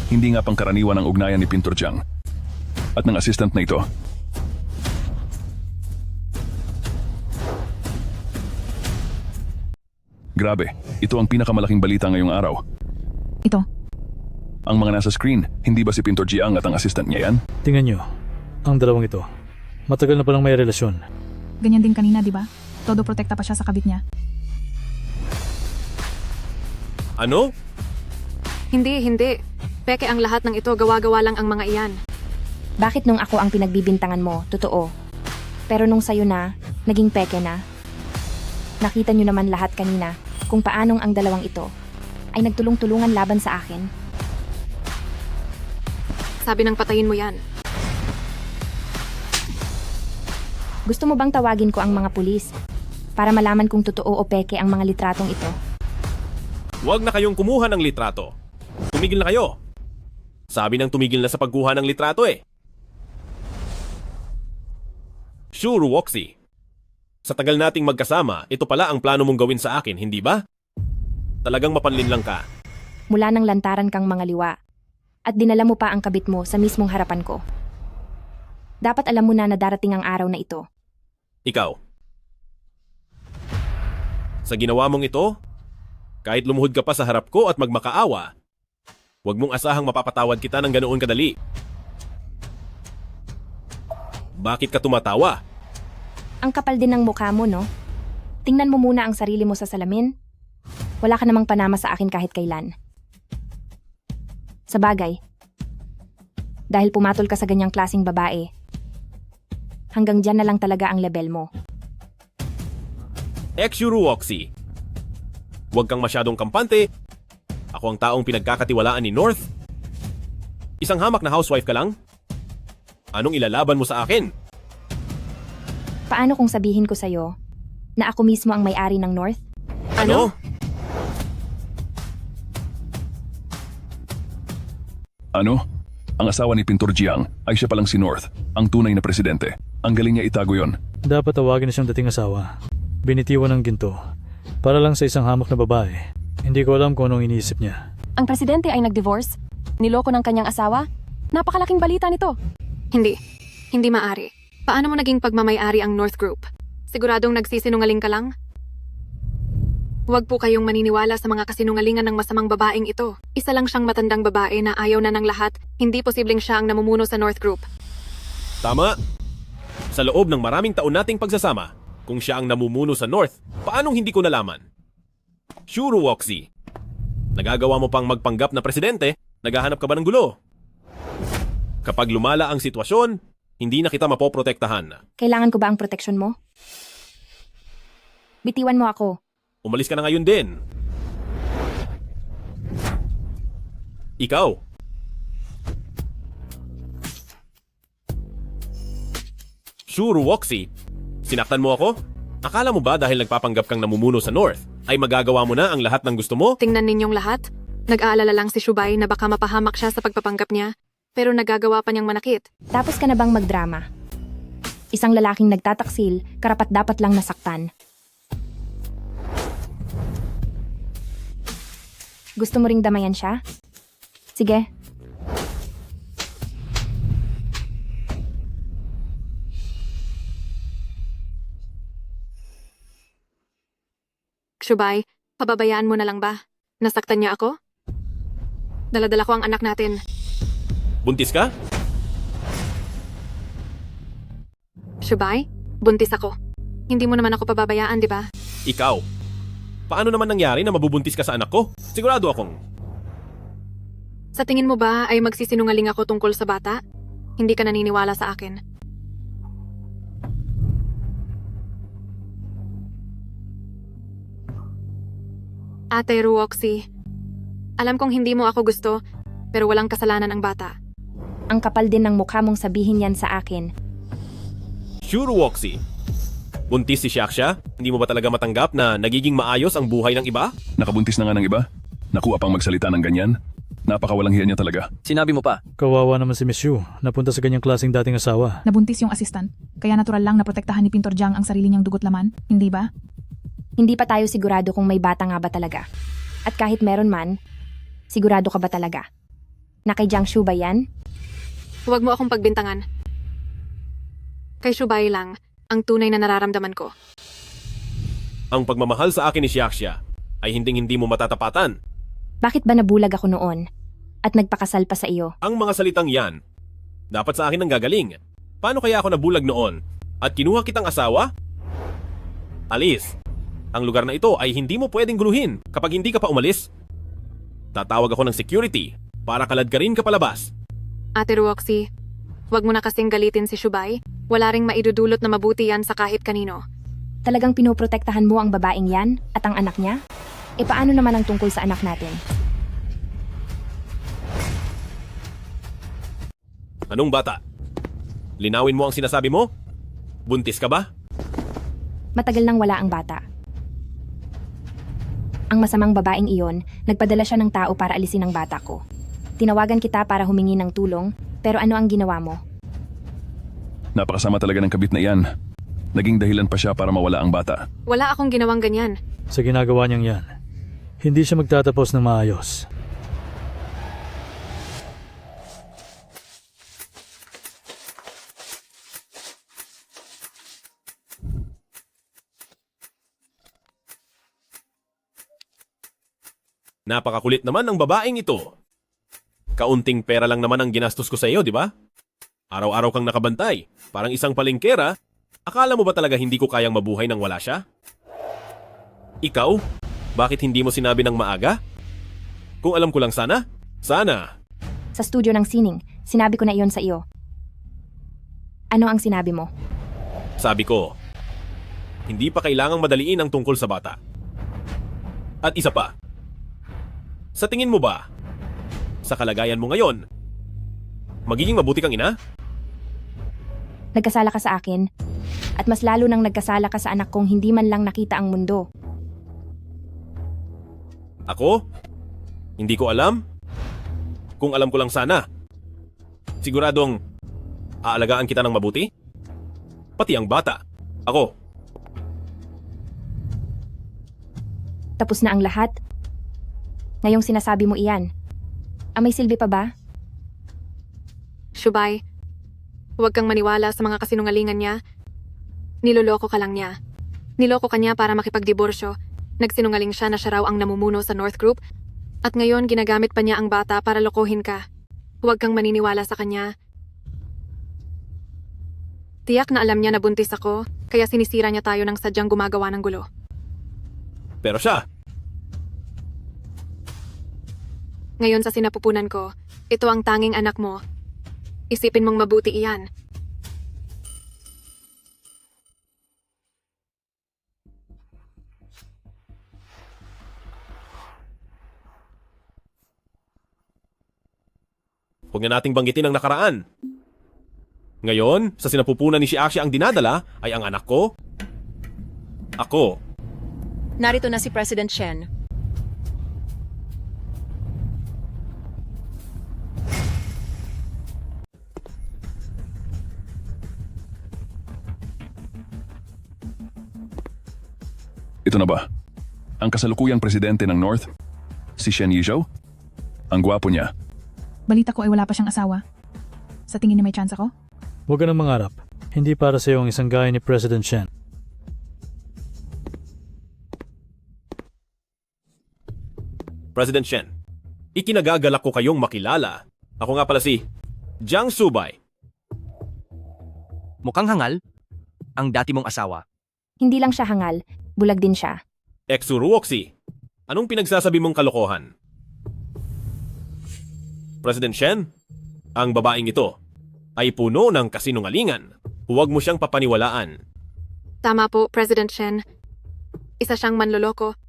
Hindi nga pangkaraniwan ang ugnayan ni Pintor Jiang at ng assistant na ito. Grabe, ito ang pinakamalaking balita ngayong araw. Ito. Ang mga nasa screen, hindi ba si Pintor Jiang at ang assistant niya yan? Tingnan nyo, ang dalawang ito. Matagal na palang may relasyon. Ganyan din kanina, di ba? Todo protekta pa siya sa kabit niya. Ano? Hindi. Peke ang lahat ng ito, gawa-gawa lang ang mga iyan. Bakit nung ako ang pinagbibintangan mo, totoo? Pero nung sayo na, naging peke na? Nakita nyo naman lahat kanina. kung paanong ang dalawang ito ay nagtulong-tulungan laban sa akin. Sabi ng patayin mo yan. Gusto mo bang tawagin ko ang mga pulis para malaman kung totoo o peke ang mga litratong ito? Huwag na kayong kumuha ng litrato. Tumigil na kayo. Sabi ng tumigil na sa pagkuha ng litrato eh. Sure, Woxy. Sa tagal nating magkasama, ito pala ang plano mong gawin sa akin, hindi ba? Talagang mapanlin lang ka. Mula nang lantaran kang mga liwa at dinala mo pa ang kabit mo sa mismong harapan ko. Dapat alam mo na darating ang araw na ito. Ikaw. Sa ginawa mong ito, kahit lumuhod ka pa sa harap ko at magmakaawa, huwag mong asahang mapapatawad kita ng ganoon kadali. Bakit ka tumatawa? Ang kapal din ng mukha mo, no? Tingnan mo muna ang sarili mo sa salamin. Wala ka namang panama sa akin kahit kailan. Sa bagay, dahil pumatol ka sa ganyang klaseng babae, hanggang dyan na lang talaga ang level mo. Ex-Shuru Woxy. Huwag kang masyadong kampante. Ako ang taong pinagkakatiwalaan ni North. Isang hamak na housewife ka lang? Anong ilalaban mo sa akin? Paano kung sabihin ko sa'yo na ako mismo ang may-ari ng North? Ano? Ano? Ang asawa ni Pintor Jiang ay siya palang si North, ang tunay na presidente. Ang galing niya itago yon. Dapat tawagin na siyang dating asawa. Binitiwan ng ginto. Para lang sa isang hamak na babae. Hindi ko alam kung anong iniisip niya. Ang presidente ay nag-divorce? Niloko ng kanyang asawa? Napakalaking balita nito. Hindi. Hindi maari. Paano mo naging pagmamay-ari ang North Group? Siguradong nagsisinungaling ka lang? Huwag po kayong maniniwala sa mga kasinungalingan ng masamang babaeng ito. Isa lang siyang matandang babae na ayaw na ng lahat. Hindi posibleng siya ang namumuno sa North Group. Tama. Sa loob ng maraming taon nating pagsasama, kung siya ang namumuno sa North, paanong hindi ko nalaman? Sure, Woxy. Nagagawa mo pang magpanggap na presidente, naghahanap ka ba ng gulo? Kapag lumala ang sitwasyon, hindi na kita mapoprotektahan. Kailangan ko ba ang proteksyon mo? Bitiwan mo ako. Umalis ka na ngayon din. Ikaw. Sure, Woxy. Sinaktan mo ako? Akala mo ba dahil nagpapanggap kang namumuno sa North, ay magagawa mo na ang lahat ng gusto mo? Tingnan ninyong lahat. Nag-aalala lang si Shubay na baka mapahamak siya sa pagpapanggap niya, pero nagagawa pa niyang manakit. Tapos ka na bang magdrama? Isang lalaking nagtataksil, karapat dapat lang nasaktan. Gusto mo ring damayan siya? Sige. Shubay, pababayaan mo na lang ba? Nasaktan niya ako? Daladala ko ang anak natin. Buntis ka? Shubay, buntis ako. Hindi mo naman ako pababayaan, di ba? Ikaw. Paano naman nangyari na mabubuntis ka sa anak ko? Sigurado akong... Sa tingin mo ba ay magsisinungaling ako tungkol sa bata? Hindi ka naniniwala sa akin. Ate Ruoxy, alam kong hindi mo ako gusto, pero walang kasalanan ang bata. Ang kapal din ng mukha mong sabihin yan sa akin. Sure, Woxy. Buntis si Shaksha? Hindi mo ba talaga matanggap na nagiging maayos ang buhay ng iba? Nakabuntis na nga ng iba? Nakuha pang magsalita ng ganyan? Napakawalang hiya niya talaga. Sinabi mo pa. Kawawa naman si Miss Yu. Napunta sa ganyang klaseng dating asawa. Nabuntis yung assistant, kaya natural lang na protektahan ni Pintor Jiang ang sarili niyang dugot laman, hindi ba? Hindi pa tayo sigurado kung may bata nga ba talaga. At kahit meron man, sigurado ka ba talaga? Na kay Jiangsu ba yan? Huwag mo akong pagbintangan. Kay Shubay lang, ang tunay na nararamdaman ko. Ang pagmamahal sa akin ni Shaksha ay hinding-hindi mo matatapatan. Bakit ba nabulag ako noon? At nagpakasal pa sa iyo? Ang mga salitang yan, dapat sa akin ang gagaling. Paano kaya ako nabulag noon? At kinuha kitang asawa? Alis, ang lugar na ito ay hindi mo pwedeng guluhin. Kapag hindi ka pa umalis, tatawag ako ng security para kaladkarin ka palabas. Ate Ruoxy, huwag mo na kasing galitin si Shubay. Wala ring maidudulot na mabuti yan sa kahit kanino. Talagang pinoprotektahan mo ang babaeng yan at ang anak niya? E paano naman ang tungkol sa anak natin? Anong bata? Linawin mo ang sinasabi mo? Buntis ka ba? Matagal nang wala ang bata. Ang masamang babaeng iyon, nagpadala siya ng tao para alisin ang bata ko. Tinawagan kita para humingi ng tulong, pero ano ang ginawa mo? Napakasama talaga ng kabit na iyan. Naging dahilan pa siya para mawala ang bata. Wala akong ginawang ganyan. Sa ginagawa niyang yan, hindi siya magtatapos ng maayos. Napakakulit naman ng babaeng ito. Kaunting pera lang naman ang ginastos ko sa iyo, di ba? Araw-araw kang nakabantay, parang isang palengkera. Akala mo ba talaga hindi ko kayang mabuhay nang wala siya? Ikaw? Bakit hindi mo sinabi ng maaga? Kung alam ko lang sana? Sana. Sa studio ng sining, sinabi ko na iyon sa iyo. Ano ang sinabi mo? Sabi ko, hindi pa kailangang madaliin ang tungkol sa bata. At isa pa, sa tingin mo ba, sa kalagayan mo ngayon, magiging mabuti kang ina? Nagkasala ka sa akin, at mas lalo nang nagkasala ka sa anak kong hindi man lang nakita ang mundo. Ako? Hindi ko alam? Kung alam ko lang sana, siguradong aalagaan kita ng mabuti? Pati ang bata. Ako. Tapos na ang lahat? Ngayong sinasabi mo iyan, may silbi pa ba? Shubay, huwag kang maniwala sa mga kasinungalingan niya. Niloloko ka lang niya. Niloko ka niya para makipagdiborsyo. Nagsinungaling siya na siya raw ang namumuno sa North Group. At ngayon ginagamit pa niya ang bata para lokohin ka. Huwag kang maniniwala sa kanya. Tiyak na alam niya na buntis ako, kaya sinisira niya tayo ng sadyang gumagawa ng gulo. Pero siya, ngayon sa sinapupunan ko, ito ang tanging anak mo. Isipin mong mabuti iyan. huwag na nating banggitin ang nakaraan. Ngayon, sa sinapupunan ni Xiaxia ang dinadala ay ang anak ko. Ako. Narito na si President Shen. Ito na ba? Ang kasalukuyang presidente ng North? Si Shen Yizhou? Ang gwapo niya. Balita ko ay wala pa siyang asawa. Sa tingin niya may chance ako? Huwag ka nang mangarap. Hindi para sa iyo ang isang gaya ni President Shen. President Shen, ikinagagalak ko kayong makilala. Ako nga pala si Jiang Subay. Mukhang hangal ang dati mong asawa. Hindi lang siya hangal, bulag din siya. Exuruoxi, anong pinagsasabi mong kalokohan? President Shen, ang babaeng ito ay puno ng kasinungalingan. Huwag mo siyang papaniwalaan. Tama po, President Shen. Isa siyang manloloko.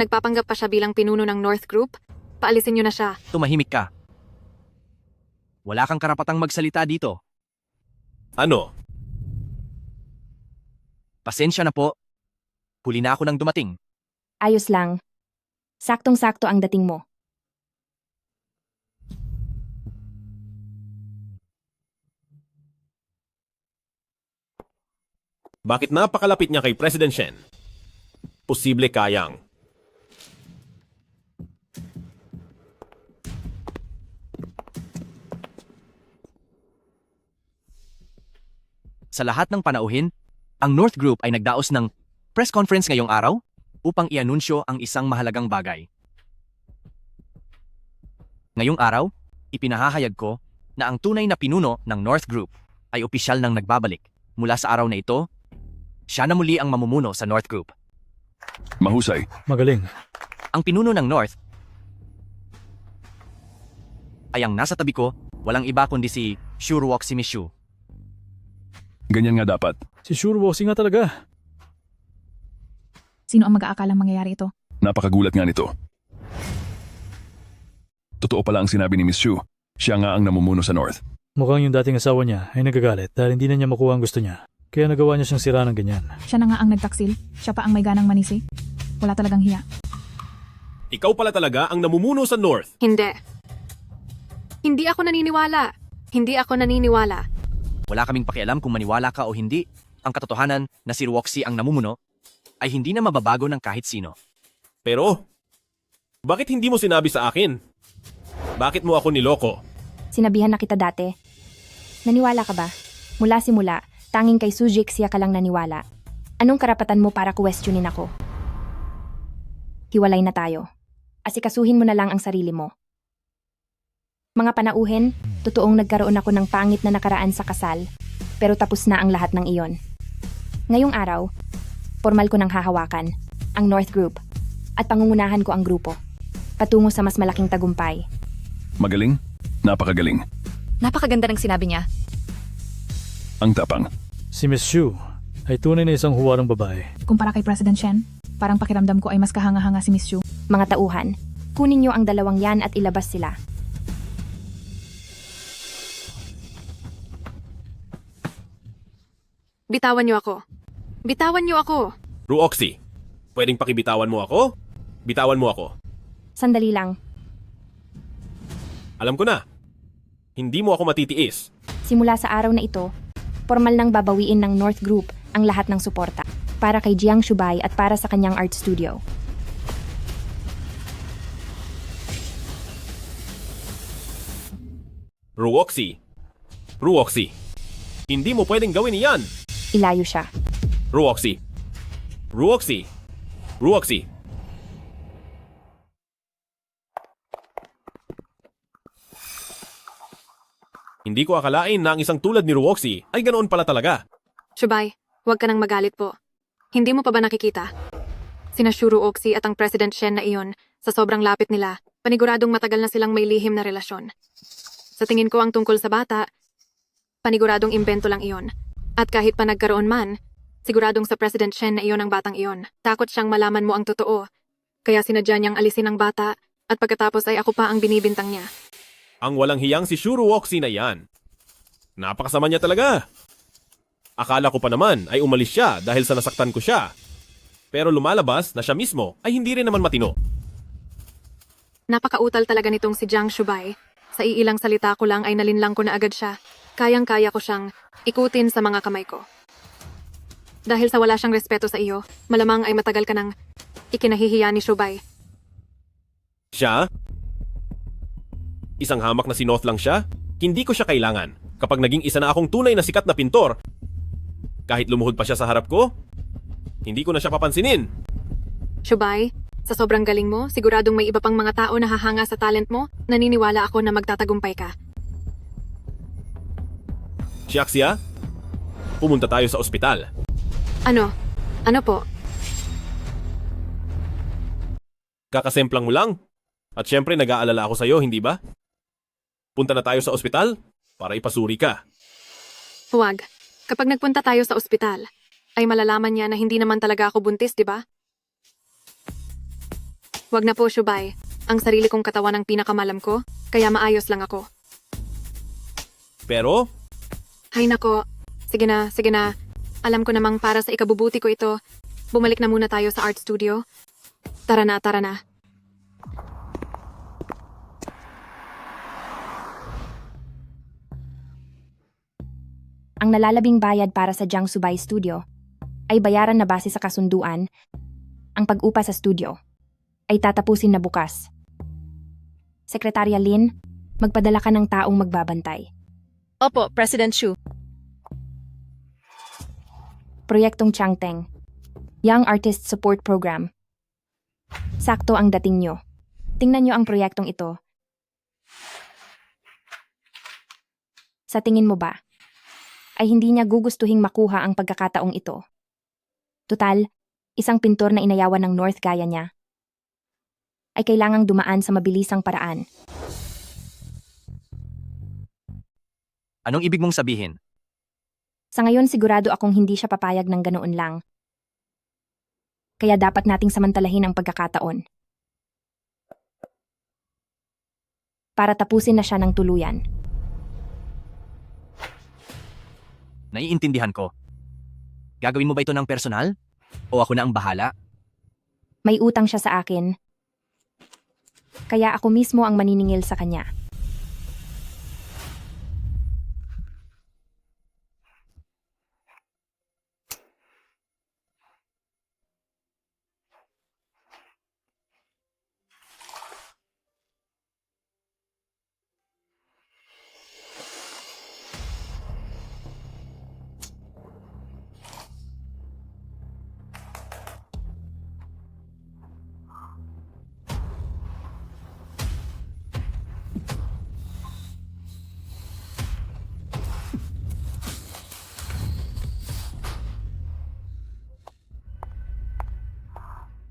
Nagpapanggap pa siya bilang pinuno ng North Group. Paalisin niyo na siya. Tumahimik ka. Wala kang karapatang magsalita dito. Ano? Pasensya na po. Huli na ako nang dumating. Ayos lang. Saktong-sakto ang dating mo. Bakit napakalapit niya kay President Shen? Posible kayang. Sa lahat ng panauhin, ang North Group ay nagdaos ng press conference ngayong araw upang ianunsyo ang isang mahalagang bagay. Ngayong araw, ipinahahayag ko na ang tunay na pinuno ng North Group ay opisyal nang nagbabalik. Mula sa araw na ito, siya na muli ang mamumuno sa North Group. Mahusay. Magaling. Ang pinuno ng North ay ang nasa tabi ko, walang iba kundi si Shuruoxi Mishu. Ganyan nga dapat. Si Shuruoxi nga talaga. Sino ang mag-aakalang mangyayari ito? Napakagulat nga nito. Totoo pala ang sinabi ni Miss Shu. Siya nga ang namumuno sa North. Mukhang yung dating asawa niya ay nagagalit dahil hindi na niya makuha ang gusto niya. Kaya nagawa niya siyang sira ng ganyan. Siya na nga ang nagtaksil. Siya pa ang may ganang manisi. Wala talagang hiya. Ikaw pala talaga ang namumuno sa North. Hindi. Hindi ako naniniwala. Hindi ako naniniwala. Wala kaming pakialam kung maniwala ka o hindi. Ang katotohanan na si Ruoxi ang namumuno ay hindi na mababago ng kahit sino. Pero, bakit hindi mo sinabi sa akin? Bakit mo ako niloko? Sinabihan na kita dati. Naniwala ka ba? Mula simula, tanging kay Sujixia ka lang naniwala. Anong karapatan mo para questionin ako? Hiwalay na tayo. Asikasuhin mo na lang ang sarili mo. Mga panauhin, totoong nagkaroon ako ng pangit na nakaraan sa kasal, pero tapos na ang lahat ng iyon. Ngayong araw, formal ko nang hahawakan ang North Group at pangungunahan ko ang grupo patungo sa mas malaking tagumpay. Magaling? Napakagaling. Napakaganda ng sinabi niya. Ang tapang. Si Miss Shu ay tunay na isang huwarang babae. Kumpara kay President Shen, parang pakiramdam ko ay mas kahanga-hanga si Miss Shu. Mga tauhan, kunin niyo ang dalawang yan at ilabas sila. Bitawan niyo ako. Bitawan niyo ako. Ruoxi, pwedeng pakibitawan mo ako? Bitawan mo ako. Sandali lang. Alam ko na. Hindi mo ako matitiis. Simula sa araw na ito, formal nang babawiin ng North Group ang lahat ng suporta para kay Jiang Shubay at para sa kanyang art studio. Ruoxi. Ruoxi. Hindi mo pwedeng gawin iyan. Ilayo siya. Ruoxi. Ruoxi. Ruoxi. Hindi ko akalain na ang isang tulad ni Ruoxi ay ganoon pala talaga. Shubay, huwag ka nang magalit po. Hindi mo pa ba nakikita? Sina Shuru Oxy at ang President Shen na iyon, sa sobrang lapit nila, paniguradong matagal na silang may lihim na relasyon. Sa tingin ko ang tungkol sa bata, paniguradong imbento lang iyon. At kahit pa nagkaroon man, siguradong sa President Shen na iyon ang batang iyon. Takot siyang malaman mo ang totoo. Kaya sinadya niyang alisin ang bata at pagkatapos ay ako pa ang binibintang niya. Ang walang hiyang si Shuru Oxy na yan. Napakasama niya talaga. Akala ko pa naman ay umalis siya dahil sa nasaktan ko siya. Pero lumalabas na siya mismo ay hindi rin naman matino. Napakautal talaga nitong si Jiang Shubay. Sa iilang salita ko lang ay nalinlang ko na agad siya. Kayang-kaya ko siyang ikutin sa mga kamay ko. Dahil sa wala siyang respeto sa iyo, malamang ay matagal ka nang ikinahihiya ni Shubay. Siya? Isang hamak na si North lang siya? Hindi ko siya kailangan. Kapag naging isa na akong tunay na sikat na pintor, kahit lumuhod pa siya sa harap ko, hindi ko na siya papansinin. Shubay, sa sobrang galing mo, siguradong may iba pang mga tao na hahanga sa talent mo, naniniwala ako na magtatagumpay ka. Xiaxia, pumunta tayo sa ospital. Ano? Ano po? Kakasemplang mo lang. At syempre nag-aalala ako sa'yo, hindi ba? Punta na tayo sa ospital para ipasuri ka. Huwag. Kapag nagpunta tayo sa ospital, ay malalaman niya na hindi naman talaga ako buntis, di ba? Huwag na po, Shubay. Ang sarili kong katawan ang pinakamalam ko, kaya maayos lang ako. Pero, Hay nako. Sige na, sige na. Alam ko namang para sa ikabubuti ko ito. Bumalik na muna tayo sa art studio. Tara na, tara na. Ang nalalabing bayad para sa Jiang Shubay Studio ay bayaran na base sa kasunduan. Ang pag-upa sa studio ay tatapusin na bukas. Sekretarya Lin, magpadala ka ng taong magbabantay. Opo, President Shu. Proyektong Changteng, Young Artist Support Program. Sakto ang dating nyo. Tingnan nyo ang proyektong ito. Sa tingin mo ba, ay hindi niya gugustuhing makuha ang pagkakataong ito? Tutal, isang pintor na inayawan ng North gaya niya ay kailangang dumaan sa mabilisang paraan. Anong ibig mong sabihin? Sa ngayon sigurado akong hindi siya papayag ng ganoon lang. Kaya dapat nating samantalahin ang pagkakataon. Para tapusin na siya ng tuluyan. Naiintindihan ko. Gagawin mo ba ito ng personal? O ako na ang bahala? May utang siya sa akin. Kaya ako mismo ang maniningil sa kanya.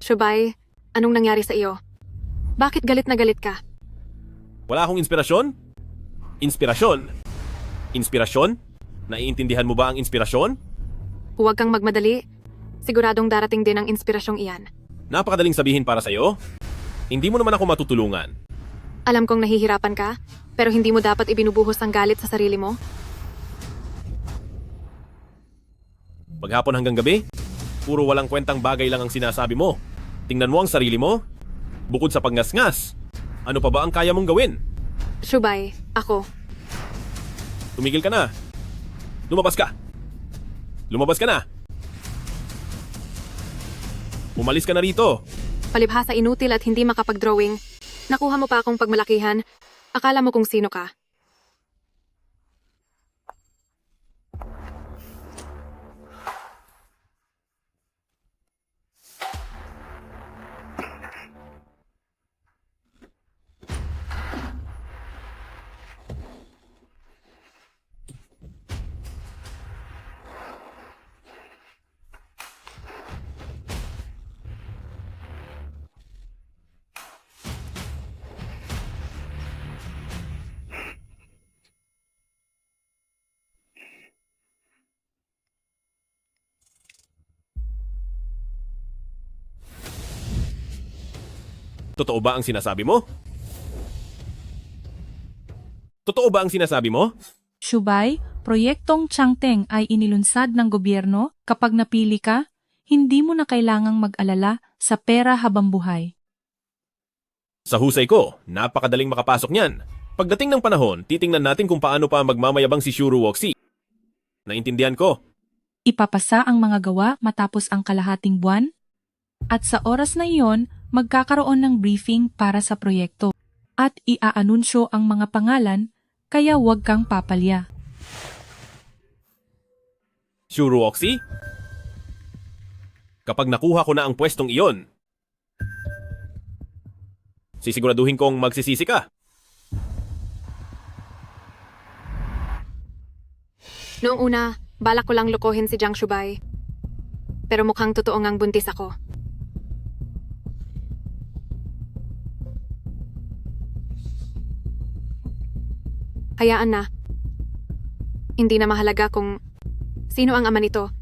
Shubay, anong nangyari sa iyo? Bakit galit na galit ka? Wala akong inspirasyon? Inspirasyon? Inspirasyon? Naiintindihan mo ba ang inspirasyon? Huwag kang magmadali. Siguradong darating din ang inspirasyong iyan. Napakadaling sabihin para sa'yo. Hindi mo naman ako matutulungan. Alam kong nahihirapan ka, pero hindi mo dapat ibinubuhos ang galit sa sarili mo. Maghapon hanggang gabi, puro walang kwentang bagay lang ang sinasabi mo. Tingnan mo ang sarili mo. Bukod sa pagngasngas, ano pa ba ang kaya mong gawin? Shubay, ako. Tumigil ka na. Lumabas ka. Lumabas ka na. Umalis ka na rito. Palibhasa inutil at hindi makapag-drawing. Nakuha mo pa akong pagmalakihan. Akala mo kung sino ka. Totoo ba ang sinasabi mo? Totoo ba ang sinasabi mo? Shubay, proyektong Changteng ay inilunsad ng gobyerno. Kapag napili ka, hindi mo na kailangang mag-alala sa pera habang buhay. Sa husay ko, napakadaling makapasok niyan. Pagdating ng panahon, titingnan natin kung paano pa magmamayabang si Shuru Woxi. Naintindihan ko. Ipapasa ang mga gawa matapos ang kalahating buwan. At sa oras na iyon, magkakaroon ng briefing para sa proyekto. At iaanunsyo ang mga pangalan, kaya huwag kang papalya. Shuru Woxi? Kapag nakuha ko na ang pwestong iyon, sisiguraduhin kong magsisisi ka. Noong una, balak ko lang lokohin si Jiang Shubay. Pero mukhang totoo ngang buntis ako. Hayaan na. Hindi na mahalaga kung sino ang ama nito.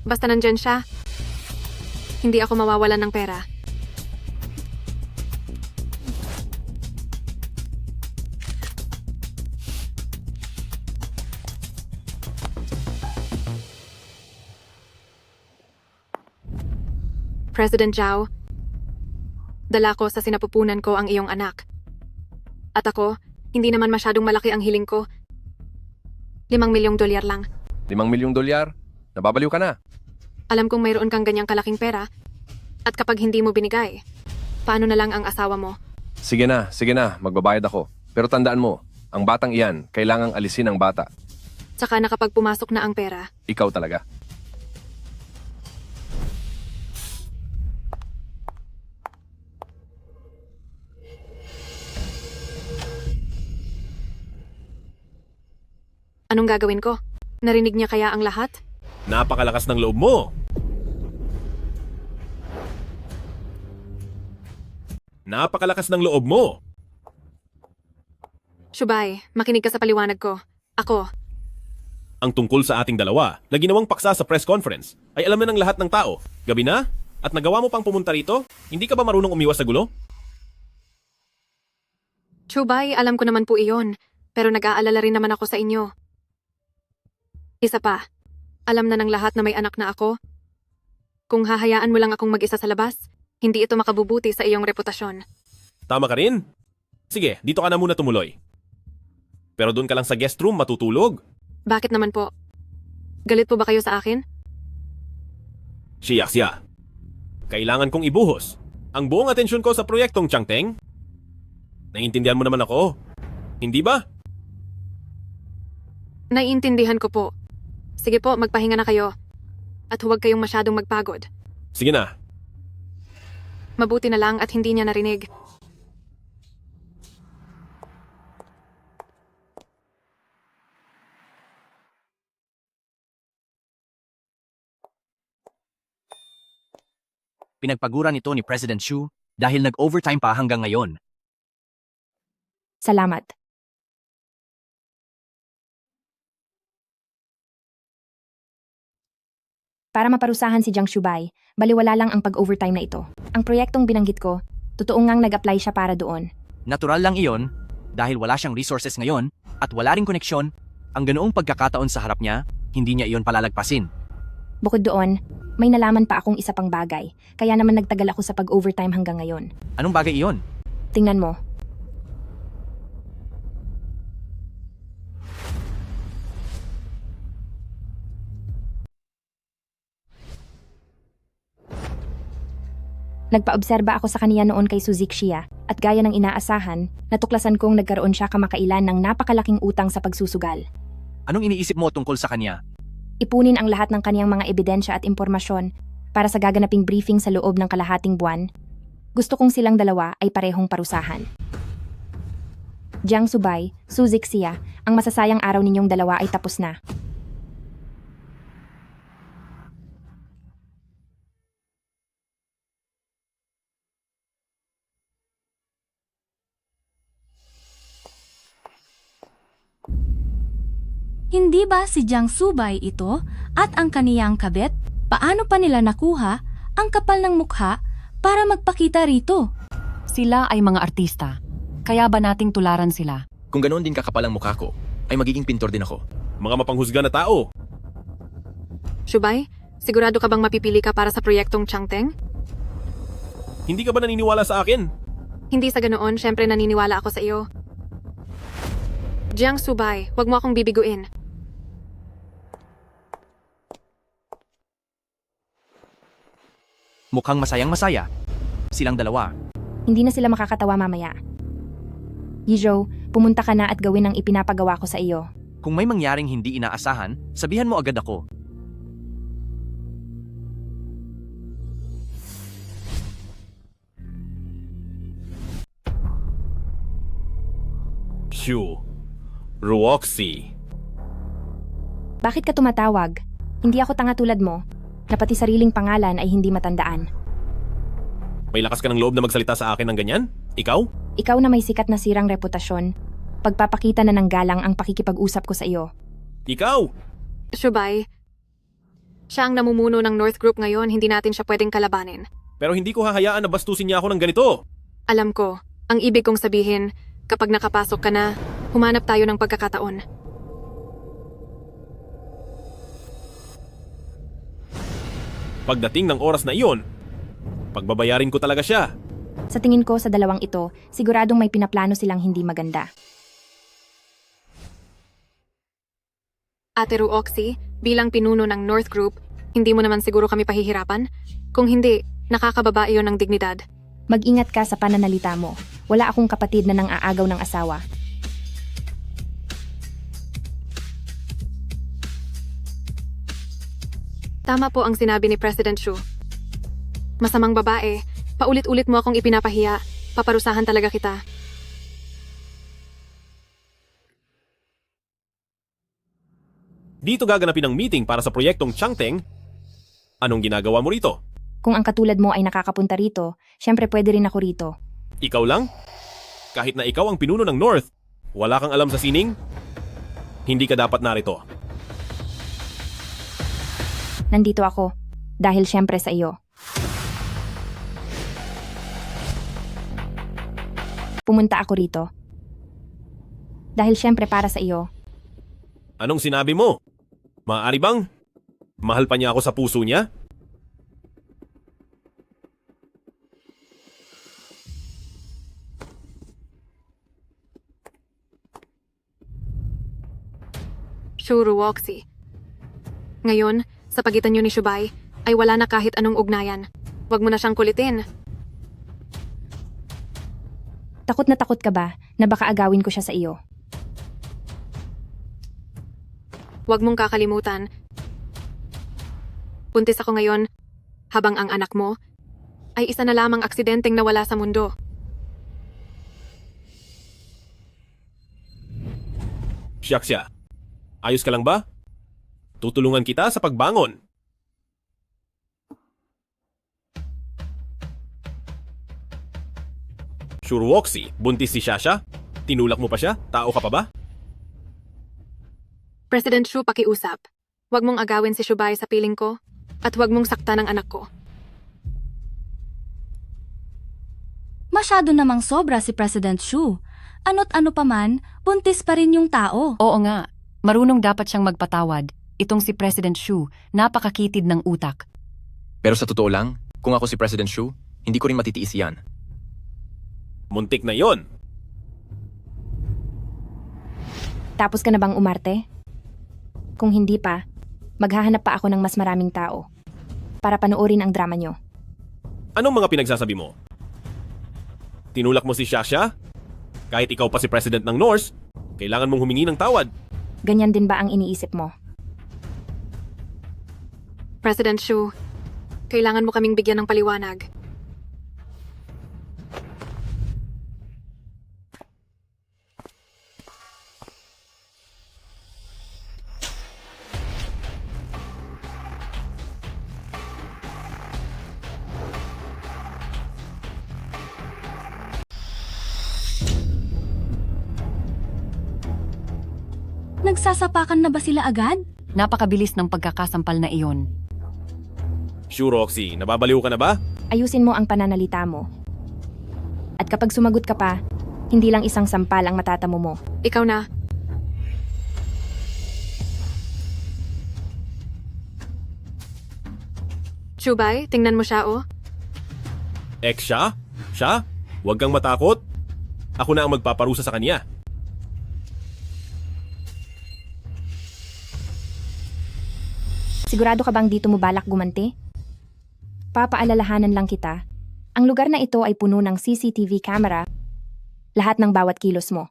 Basta nandyan siya, hindi ako mawawalan ng pera. President Zhao, dala ko sa sinapupunan ko ang iyong anak. At ako, hindi naman masyadong malaki ang hiling ko. $5 milyong lang. $5 milyong? Nababaliw ka na. Alam kong mayroon kang ganyang kalaking pera. At kapag hindi mo binigay, paano na lang ang asawa mo? Sige na, magbabayad ako. Pero tandaan mo, ang batang iyan, kailangang alisin ang bata. Tsaka na kapag pumasok na ang pera, Ikaw talaga. anong gagawin ko? Narinig niya kaya ang lahat? Napakalakas ng loob mo. Napakalakas ng loob mo. Shubay, makinig ka sa paliwanag ko. Ako, Ang tungkol sa ating dalawa na ginawang paksa sa press conference ay alam na ng lahat ng tao. Gabi na, At nagawa mo pang pumunta rito? Hindi ka ba marunong umiwas sa gulo? Chubay, alam ko naman po iyon. Pero nag-aalala rin naman ako sa inyo. Isa pa, alam na ng lahat na may anak na ako. Kung hahayaan mo lang akong mag-isa sa labas, hindi ito makabubuti sa iyong reputasyon. Tama ka rin. Sige, dito ka na muna tumuloy. Pero doon ka lang sa guest room matutulog. Bakit naman po? Galit po ba kayo sa akin? Siya. Kailangan kong ibuhos ang buong atensyon ko sa proyektong Changteng. Naiintindihan mo naman ako, hindi ba? Naiintindihan ko po. Sige po, magpahinga na kayo. At huwag kayong masyadong magpagod. Sige na. Mabuti na lang at hindi niya narinig. Pinagpaguran ito ni President Xu dahil nag-overtime pa hanggang ngayon. Salamat. Para maparusahan si Jiang Shubay, baliwala lang ang pag-overtime na ito. Ang proyektong binanggit ko, totoo ngang nag-apply siya para doon. Natural lang iyon dahil wala siyang resources ngayon at wala ring koneksyon. Ang ganoong pagkakataon sa harap niya, hindi niya iyon palalagpasin. Bukod doon, may nalaman pa akong isa pang bagay, kaya naman nagtagal ako sa pag-overtime hanggang ngayon. Anong bagay iyon? Tingnan mo. Nagpaobserba ako sa kaniya noon kay Suzixia at gaya ng inaasahan, natuklasan kong nagkaroon siya kamakailan ng napakalaking utang sa pagsusugal. Anong iniisip mo tungkol sa kanya? Ipunin ang lahat ng kaniyang mga ebidensya at impormasyon para sa gaganaping briefing sa loob ng kalahating buwan. Gusto kong silang dalawa ay parehong parusahan. Jiang Subay, Suzixia, ang masasayang araw ninyong dalawa ay tapos na. Hindi ba si Jiang Subay ito at ang kaniyang kabit? Paano pa nila nakuha ang kapal ng mukha para magpakita rito? Sila ay mga artista. Kaya ba nating tularan sila? Kung ganoon din kakapal ang mukha ko, ay magiging pintor din ako. Mga mapanghusga na tao. Shubay, sigurado ka bang mapipili ka para sa proyektong Changteng? Hindi ka ba naniniwala sa akin? Hindi sa ganoon, syempre naniniwala ako sa iyo. Jiang Subay, wag mo akong bibiguin. Mukhang masayang-masaya. Silang dalawa. Hindi na sila makakatawa mamaya. Yizhou, pumunta ka na at gawin ang ipinapagawa ko sa iyo. Kung may mangyaring hindi inaasahan, sabihan mo agad ako. Shu. Ruoxi. Bakit ka tumatawag? Hindi ako tanga tulad mo, na pati sariling pangalan ay hindi matandaan. May lakas ka ng loob na magsalita sa akin ng ganyan? Ikaw? Ikaw na may sikat na sirang reputasyon, pagpapakita na ng galang ang pakikipag-usap ko sa iyo. Ikaw! Shubay, siya ang namumuno ng North Group ngayon, hindi natin siya pwedeng kalabanin. Pero hindi ko hahayaan na bastusin niya ako ng ganito. Alam ko, ang ibig kong sabihin, kapag nakapasok ka na, humanap tayo ng pagkakataon. Pagdating ng oras na iyon, pagbabayarin ko talaga siya. Sa tingin ko sa dalawang ito, siguradong may pinaplano silang hindi maganda. Ate Ruoxi, bilang pinuno ng North Group, hindi mo naman siguro kami pahihirapan? Kung hindi, nakakababa iyon ng dignidad. Mag-ingat ka sa pananalita mo. Wala akong kapatid na nang-aagaw ng asawa. Tama po ang sinabi ni President Xu. Masamang babae, paulit-ulit mo akong ipinapahiya, paparusahan talaga kita. Dito gaganapin ang meeting para sa proyektong Changteng. Anong ginagawa mo rito? Kung ang katulad mo ay nakakapunta rito, syempre pwede rin ako rito. Ikaw lang? Kahit na ikaw ang pinuno ng North, wala kang alam sa sining? Hindi ka dapat narito. Nandito ako, dahil syempre sa iyo. Pumunta ako rito. Dahil syempre para sa iyo. Anong sinabi mo? Maaari bang? Mahal pa niya ako sa puso niya? Shuru Woxi. Ngayon, sa pagitan niyo ni Shubay, ay wala na kahit anong ugnayan. Huwag mo na siyang kulitin. Takot na takot ka ba na baka agawin ko siya sa iyo? Huwag mong kakalimutan. Buntis ako ngayon, habang ang anak mo ay isa na lamang aksidenteng nawala sa mundo. Siya. Ayos ka lang ba? Tutulungan kita sa pagbangon. Sure Woxi, buntis si Shasha? Tinulak mo pa siya? Tao ka pa ba? President Shu, pakiusap. Huwag mong agawin si Shubay sa piling ko at huwag mong saktan ang anak ko. Masyado namang sobra si President Shu. Ano't ano pa man, buntis pa rin yung tao. Oo nga. Marunong dapat siyang magpatawad. Itong si President Shu, napakakitid ng utak. Pero sa totoo lang, kung ako si President Shu, hindi ko rin matitiis yan. Muntik na yon. Tapos ka na bang umarte? Kung hindi pa, maghahanap pa ako ng mas maraming tao para panoorin ang drama nyo. Anong mga pinagsasabi mo? Tinulak mo si Shasha? Kahit ikaw pa si President ng Norse, kailangan mong humingi ng tawad. Ganyan din ba ang iniisip mo? President Shu, kailangan mo kaming bigyan ng paliwanag. Nagsasapakan na ba sila agad? Napakabilis ng pagkakasampal na iyon. Sure Roxy, nababaliw ka na ba? Ayusin mo ang pananalita mo. At kapag sumagot ka pa, hindi lang isang sampal ang matatamo mo. Ikaw na. Chubay, tingnan mo siya oh. Ex siya? Siya? Huwag kang matakot. Ako na ang magpaparusa sa kanya. Sigurado ka bang dito mo balak gumanti? Papaalalahanan lang kita. Ang lugar na ito ay puno ng CCTV camera. Lahat ng bawat kilos mo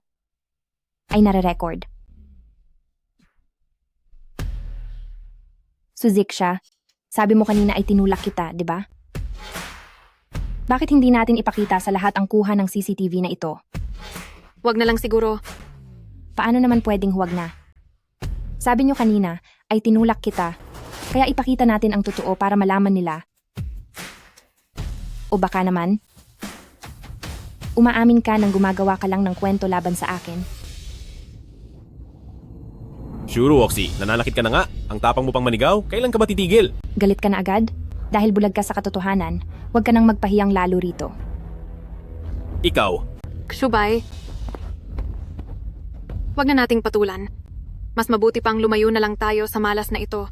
ay nare-record. Suzik siya. Sabi mo kanina ay tinulak kita, di ba? Bakit hindi natin ipakita sa lahat ang kuha ng CCTV na ito? Huwag na lang siguro. Paano naman pwedeng huwag na? Sabi nyo kanina ay tinulak kita, kaya ipakita natin ang totoo para malaman nila. O baka naman, umaamin ka nang gumagawa ka lang ng kwento laban sa akin. Sure, Roxy, nananakit ka na nga. Ang tapang mo pang manigaw, kailan ka ba titigil? Galit ka na agad? Dahil bulag ka sa katotohanan, huwag ka nang magpahiyang lalo rito. Ikaw. Shubay, huwag na nating patulan. Mas mabuti pang lumayo na lang tayo sa malas na ito.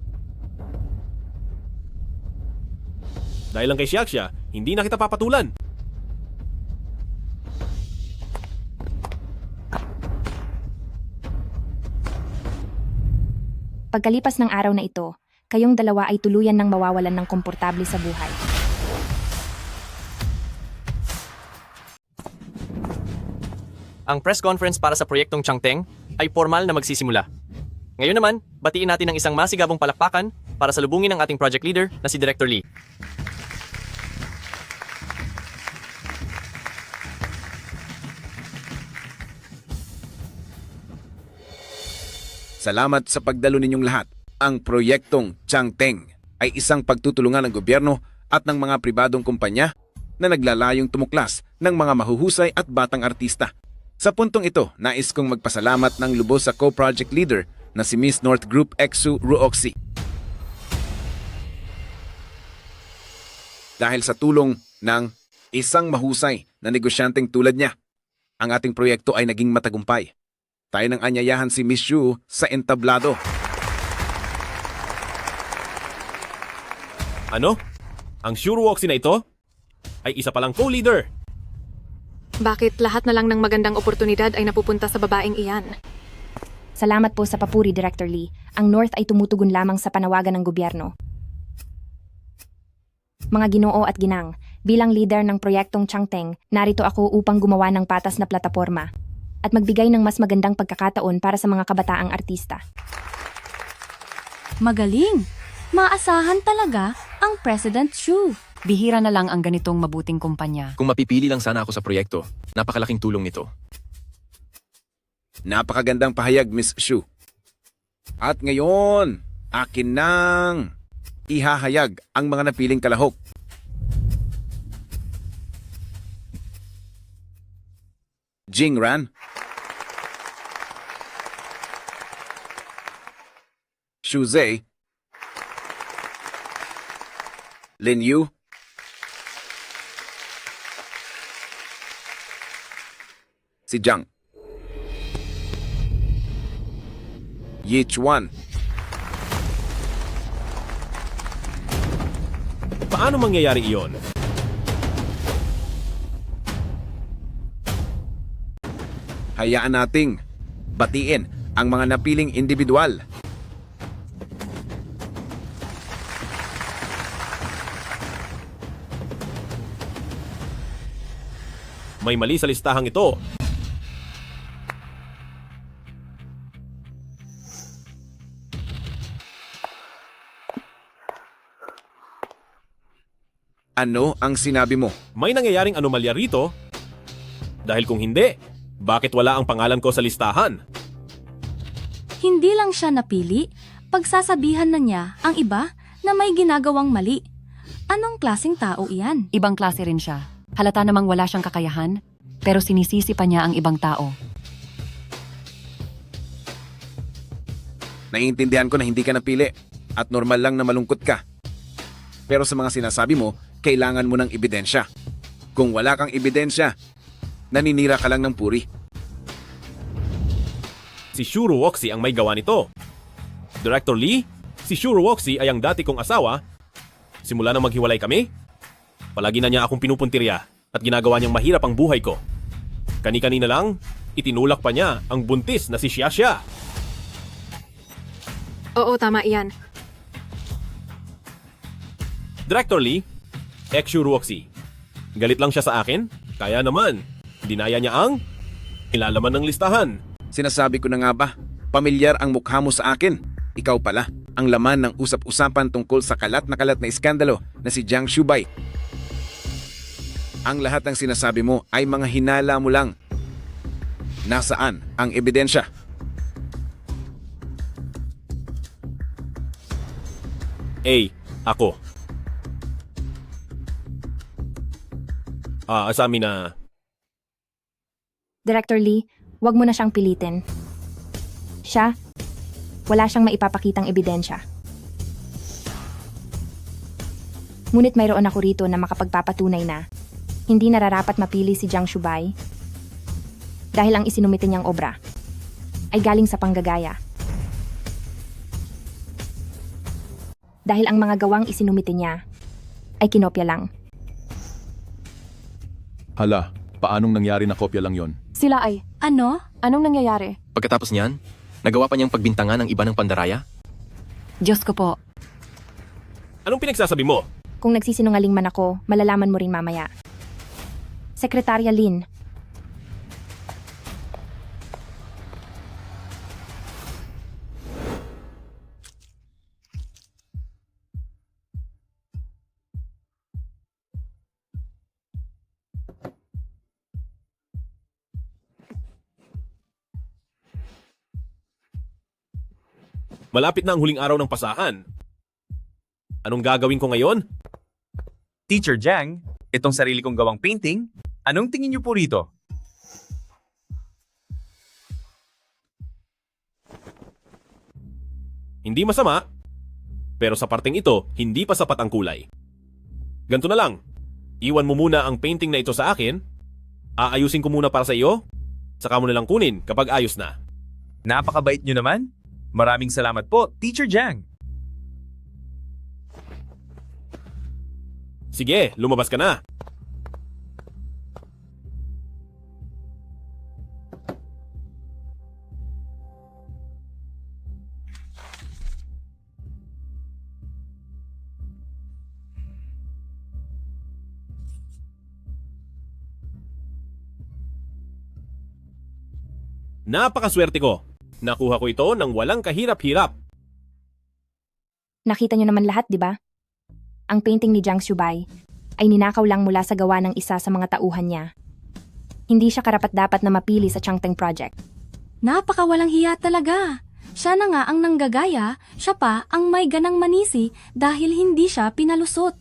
Dahil lang kay Xiaxia, hindi na kita papatulan. Pagkalipas ng araw na ito, kayong dalawa ay tuluyan ng mawawalan ng komportable sa buhay. Ang press conference para sa proyektong Changteng ay formal na magsisimula. Ngayon naman, batiin natin ang isang masigabong palakpakan para salubungin ang ating project leader na si Director Lee. Salamat sa pagdalo ninyong lahat. Ang proyektong Changteng ay isang pagtutulungan ng gobyerno at ng mga pribadong kumpanya na naglalayong tumuklas ng mga mahuhusay at batang artista. Sa puntong ito, nais kong magpasalamat ng lubos sa co-project leader na si Miss North Group Exu Ruoxi. Dahil sa tulong ng isang mahusay na negosyanteng tulad niya, ang ating proyekto ay naging matagumpay. Tayo nang anyayahan si Miss Shu sa entablado. Ano? Ang Shuruoxi na ito ay isa palang co-leader. Bakit lahat na lang ng magandang oportunidad ay napupunta sa babaeng iyan? Salamat po sa papuri, Director Lee. Ang North ay tumutugon lamang sa panawagan ng gobyerno. Mga ginoo at ginang, bilang leader ng proyektong Changteng, narito ako upang gumawa ng patas na plataporma at magbigay ng mas magandang pagkakataon para sa mga kabataang artista. Magaling! Maasahan talaga ang President Shu. Bihira na lang ang ganitong mabuting kumpanya. Kung mapipili lang sana ako sa proyekto, napakalaking tulong nito. Napakagandang pahayag, Miss Shu. At ngayon, akin nang ihahayag ang mga napiling kalahok. Jingran, Shu Zhe, Lin Yu, si Zhang, Yi Chuan, Paano mangyayari iyon? hayaan nating batiin ang mga napiling individual. May mali sa listahang ito. Ano ang sinabi mo? May nangyayaring anomalya rito. Dahil kung hindi, bakit wala ang pangalan ko sa listahan? Hindi lang siya napili, pagsasabihan na niya ang iba na may ginagawang mali. Anong klaseng tao iyan? Ibang klase rin siya. Halata namang wala siyang kakayahan, pero sinisisi pa niya ang ibang tao. Naiintindihan ko na hindi ka napili at normal lang na malungkot ka. Pero sa mga sinasabi mo, kailangan mo ng ebidensya. Kung wala kang ebidensya, naninira ka lang ng puri. Si Shuruoxi ang may gawa nito. Director Lee, si Shuruoxi ay ang dati kong asawa. Simula nang maghiwalay kami, palagi na niya akong pinupuntirya at ginagawa niyang mahirap ang buhay ko. Kani-kanina lang, itinulak pa niya ang buntis na si Xiaxia. Oo, tama iyan. Director Lee, ex-Shuruoxi. Galit lang siya sa akin, kaya naman, dinaya niya ang ilalaman ng listahan. Sinasabi ko na nga ba, pamilyar ang mukha mo sa akin. Ikaw pala, ang laman ng usap-usapan tungkol sa kalat na iskandalo na si Jiang Shubay. Ang lahat ng sinasabi mo ay mga hinala mo lang. Nasaan ang ebidensya? Ako. Asamin na Director Lee, wag mo na siyang pilitin. Siya, wala siyang maipapakitang ebidensya. Ngunit mayroon ako rito na makapagpapatunay na hindi nararapat mapili si Jiang Shubay dahil ang isinumite niyang obra ay galing sa panggagaya. Dahil ang mga gawang isinumite niya ay kinopya lang. Hala, paanong nangyari na kopya lang yon? Sila ay, Ano? anong nangyayari? Pagkatapos niyan, nagawa pa niyang pagbintangan ng iba ng pandaraya? Diyos ko po. Anong pinagsasabi mo? Kung nagsisinungaling man ako, malalaman mo rin mamaya. Sekretarya Lin, Malapit na ang huling araw ng pasahan. Anong gagawin ko ngayon? Teacher Jiang, itong sarili kong gawang painting, anong tingin niyo po rito? Hindi masama, pero sa parteng ito, hindi pa sapat ang kulay. Ganto na lang, iwan mo muna ang painting na ito sa akin Aayusin ko muna para sa iyo. Saka mo na lang kunin kapag ayos na. Napakabait nyo naman. Maraming salamat po, Teacher Jiang. Sige, lumabas ka na. Napakaswerte ko. Nakuha ko ito ng walang kahirap-hirap. Nakita niyo naman lahat, di ba? Ang painting ni Jiang Shubay ay ninakaw lang mula sa gawa ng isa sa mga tauhan niya. Hindi siya karapat-dapat na mapili sa Changteng Project. Napakawalang hiya talaga. Siya na nga ang nanggagaya, siya pa ang may ganang manisi dahil hindi siya pinalusot.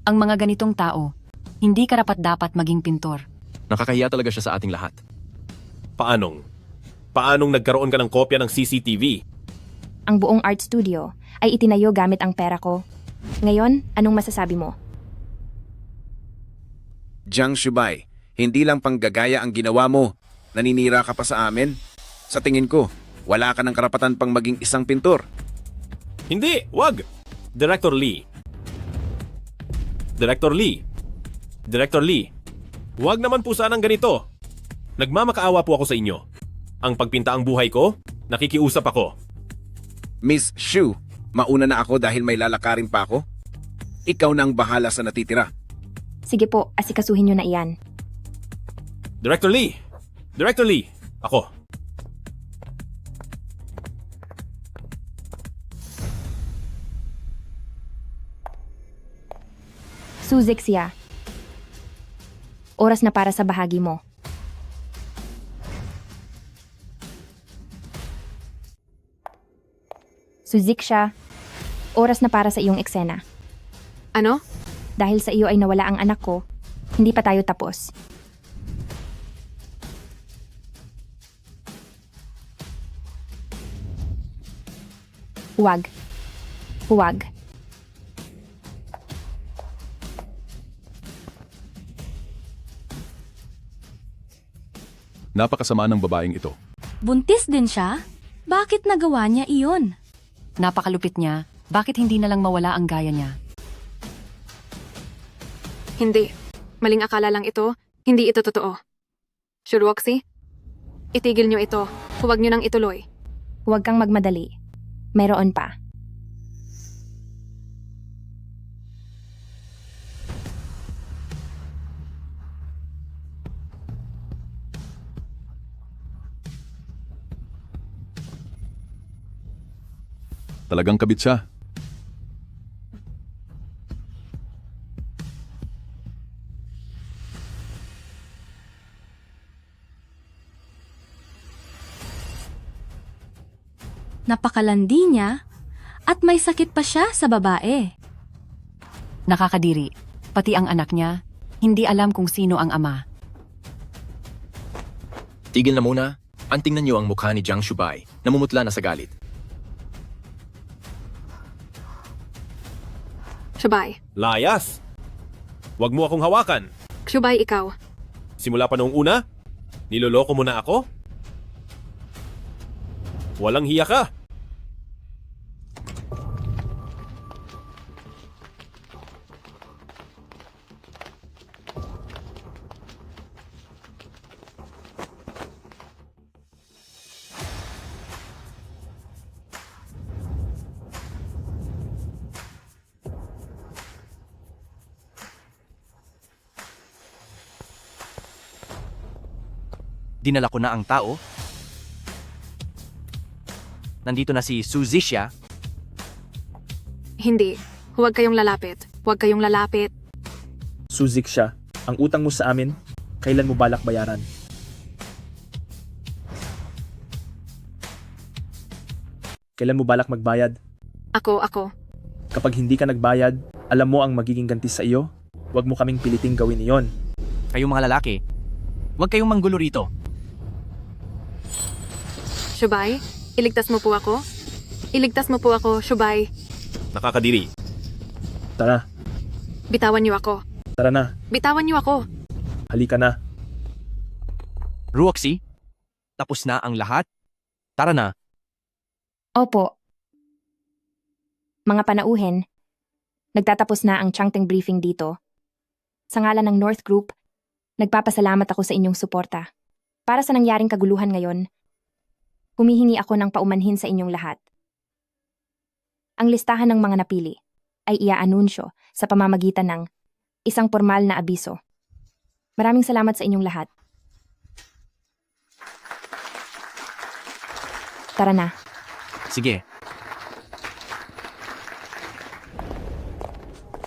Ang mga ganitong tao, hindi karapat-dapat maging pintor. Nakakahiya talaga siya sa ating lahat. Paanong nagkaroon ka ng kopya ng CCTV? Ang buong art studio ay itinayo gamit ang pera ko. Ngayon, anong masasabi mo? Jiang Shubay, hindi lang panggagaya ang ginawa mo. Naninira ka pa sa amin. Sa tingin ko, wala ka ng karapatan pang maging isang pintor. Hindi, wag! Director Lee. Director Lee. Director Lee. Wag naman po sanang ganito. Nagmamakaawa po ako sa inyo. Ang pagpinta ang buhay ko, nakikiusap ako. Miss Shu, mauna na ako dahil may lalakarin pa ako. Ikaw na ang bahala sa natitira. Sige po, asikasuhin niyo na iyan. Director Lee! Director Lee! Ako. Suzixia. Oras na para sa bahagi mo. Suzixia, oras na para sa iyong eksena. Ano? Dahil sa iyo ay nawala ang anak ko, hindi pa tayo tapos. Huwag. Huwag. Napakasama ng babaeng ito. Buntis din siya? Bakit nagawa niya iyon? Napakalupit niya, bakit hindi na lang mawala ang gaya niya? Hindi. Maling akala lang ito. Hindi ito totoo. Sure, Roxy? Itigil nyo ito. Huwag nyo nang ituloy. Huwag kang magmadali. Mayroon pa. Talagang kabit siya. Napakalandi niya at may sakit pa siya sa babae. Nakakadiri. Pati ang anak niya, hindi alam kung sino ang ama. Tigil na muna. Antingnan niyo ang mukha ni Jiang Shubay. Namumutla na sa galit. Shubay. Layas! Huwag mo akong hawakan. Shubay, ikaw. Simula pa noong una, niloloko mo na ako? Walang hiya ka. Dinala ko na ang tao. Nandito na si Suzixia. Hindi. Huwag kayong lalapit. Huwag kayong lalapit. Suzixia, ang utang mo sa amin, kailan mo balak bayaran? Kailan mo balak magbayad? Ako. Kapag hindi ka nagbayad, alam mo ang magiging ganti sa iyo? Huwag mo kaming piliting gawin iyon. Kayong mga lalaki, huwag kayong manggulo rito. Shubay, iligtas mo po ako? Iligtas mo po ako, Shubay. Nakakadiri. Tara, Bitawan niyo ako. tara na. Bitawan niyo ako. Halika na. Ruoxy, tapos na ang lahat? Tara na. Opo. Mga panauhin, nagtatapos na ang Changteng briefing dito. Sa ngalan ng North Group, nagpapasalamat ako sa inyong suporta. Para sa nangyaring kaguluhan ngayon, humihingi ako ng paumanhin sa inyong lahat. Ang listahan ng mga napili ay iaanunsyo sa pamamagitan ng isang formal na abiso. Maraming salamat sa inyong lahat. Tara na. Sige.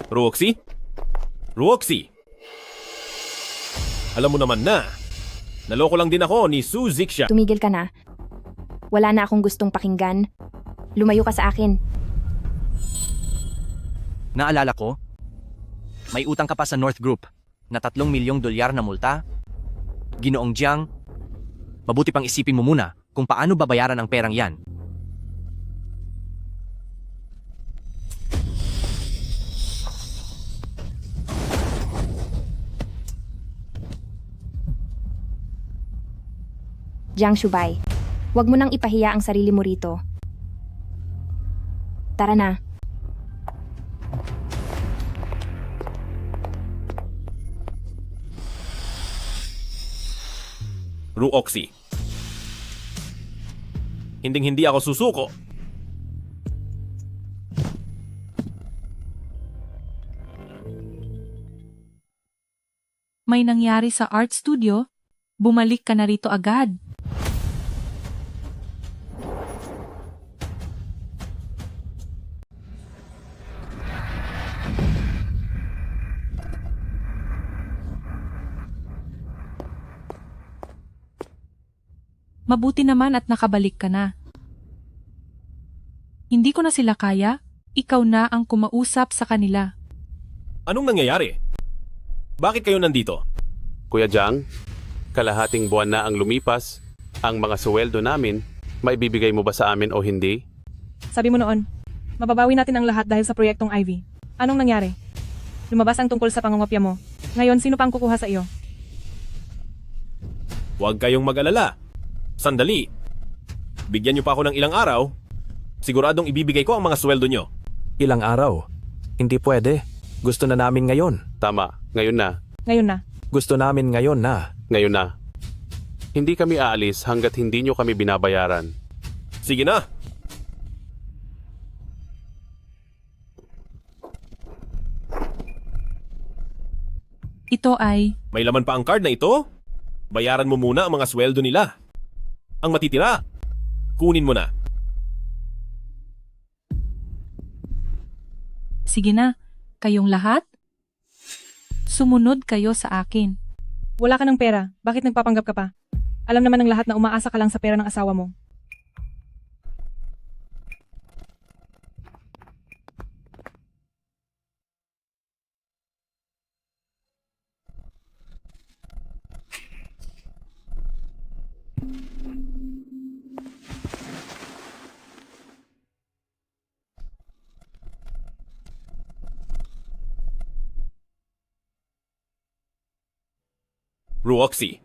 Ruoxy? Ruoxy! Alam mo naman na, naloko lang din ako ni Su Zixia. Tumigil ka na. Wala na akong gustong pakinggan. Lumayo ka sa akin. Naalala ko, may utang ka pa sa North Group na $3 milyong na multa. Ginoong Jiang, mabuti pang isipin mo muna kung paano babayaran ang perang yan. Jiang Shubay, huwag mo nang ipahiya ang sarili mo rito. Tara na. Ruoxy. Hinding-hindi ako susuko. May nangyari sa art studio? Bumalik ka na rito agad. Mabuti naman at nakabalik ka na. Hindi ko na sila kaya, ikaw na ang kumausap sa kanila. Anong nangyayari? Bakit kayo nandito? Kuya Jiang, kalahating buwan na ang lumipas. Ang mga suweldo namin, maibibigay mo ba sa amin o hindi? Sabi mo noon, mababawi natin ang lahat dahil sa proyektong Ivy. Anong nangyari? Lumabas ang tungkol sa pangungopya mo. Ngayon, sino pang kukuha sa iyo? Huwag kayong mag-alala. Sandali. Bigyan niyo pa ako ng ilang araw. Siguradong ibibigay ko ang mga sweldo niyo. Ilang araw? Hindi pwede. Gusto na namin ngayon. Tama, ngayon na. Ngayon na. Gusto namin ngayon na. Ngayon na. Hindi kami aalis hanggat hindi nyo kami binabayaran. Sige na. Ito ay... May laman pa ang card na ito? Bayaran mo muna ang mga sweldo nila. Ang matitira, kunin mo na. Sige na, kayong lahat? Sumunod kayo sa akin. Wala ka ng pera. Bakit nagpapanggap ka pa? Alam naman ng lahat na umaasa ka lang sa pera ng asawa mo. Ruoxy.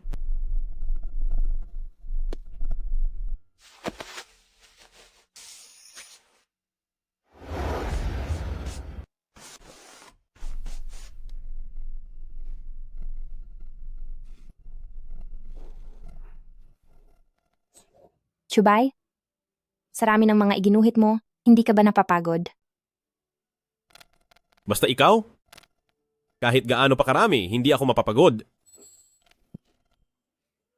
Shubay, sa rami ng mga iginuhit mo, hindi ka ba napapagod? Basta ikaw, kahit gaano pa karami, hindi ako mapapagod.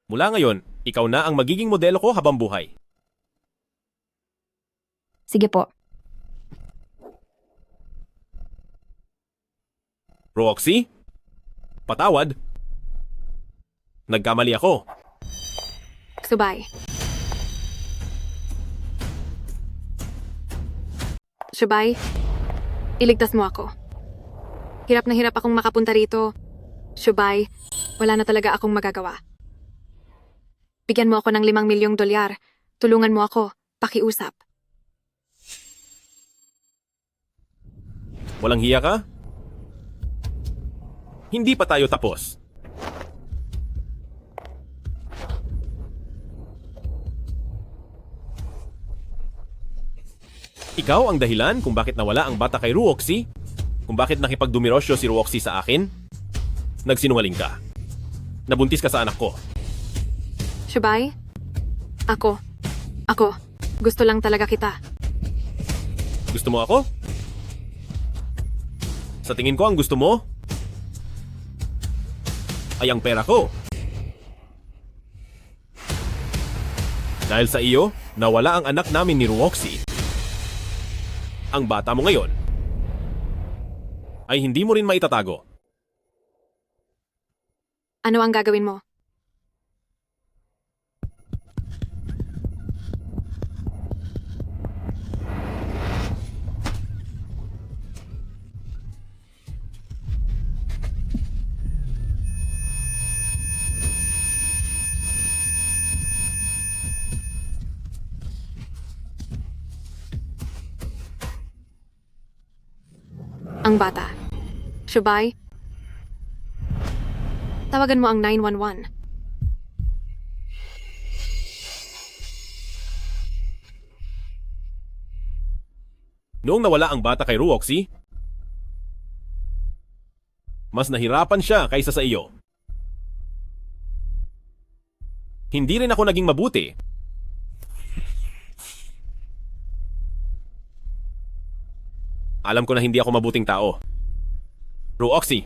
Mula ngayon, ikaw na ang magiging modelo ko habang buhay. Sige po. Roxy? Patawad? Nagkamali ako. Subay. Subay, iligtas mo ako. Hirap na hirap akong makapunta rito. Subay, wala na talaga akong magagawa. Bigyan mo ako ng $5 milyong. Tulungan mo ako. Pakiusap. Walang hiya ka? Hindi pa tayo tapos. Ikaw ang dahilan kung bakit nawala ang bata kay Ruoxy? Kung bakit nakipagdumirosyo si Ruoxy sa akin? Nagsinungaling ka. Nabuntis ka sa anak ko. Shubay? Ako. Gusto lang talaga kita. Gusto mo ako? Sa tingin ko ang gusto mo ay ang pera ko. Dahil sa iyo, nawala ang anak namin ni Ruoxy. Ang bata mo ngayon ay hindi mo rin maitatago. Ano ang gagawin mo? Ang bata. Shubay? Tawagan mo ang 911. Noong nawala ang bata kay Ruoxy, mas nahirapan siya kaysa sa iyo. Hindi rin ako naging mabuti. Alam ko na hindi ako mabuting tao. Ruoxy,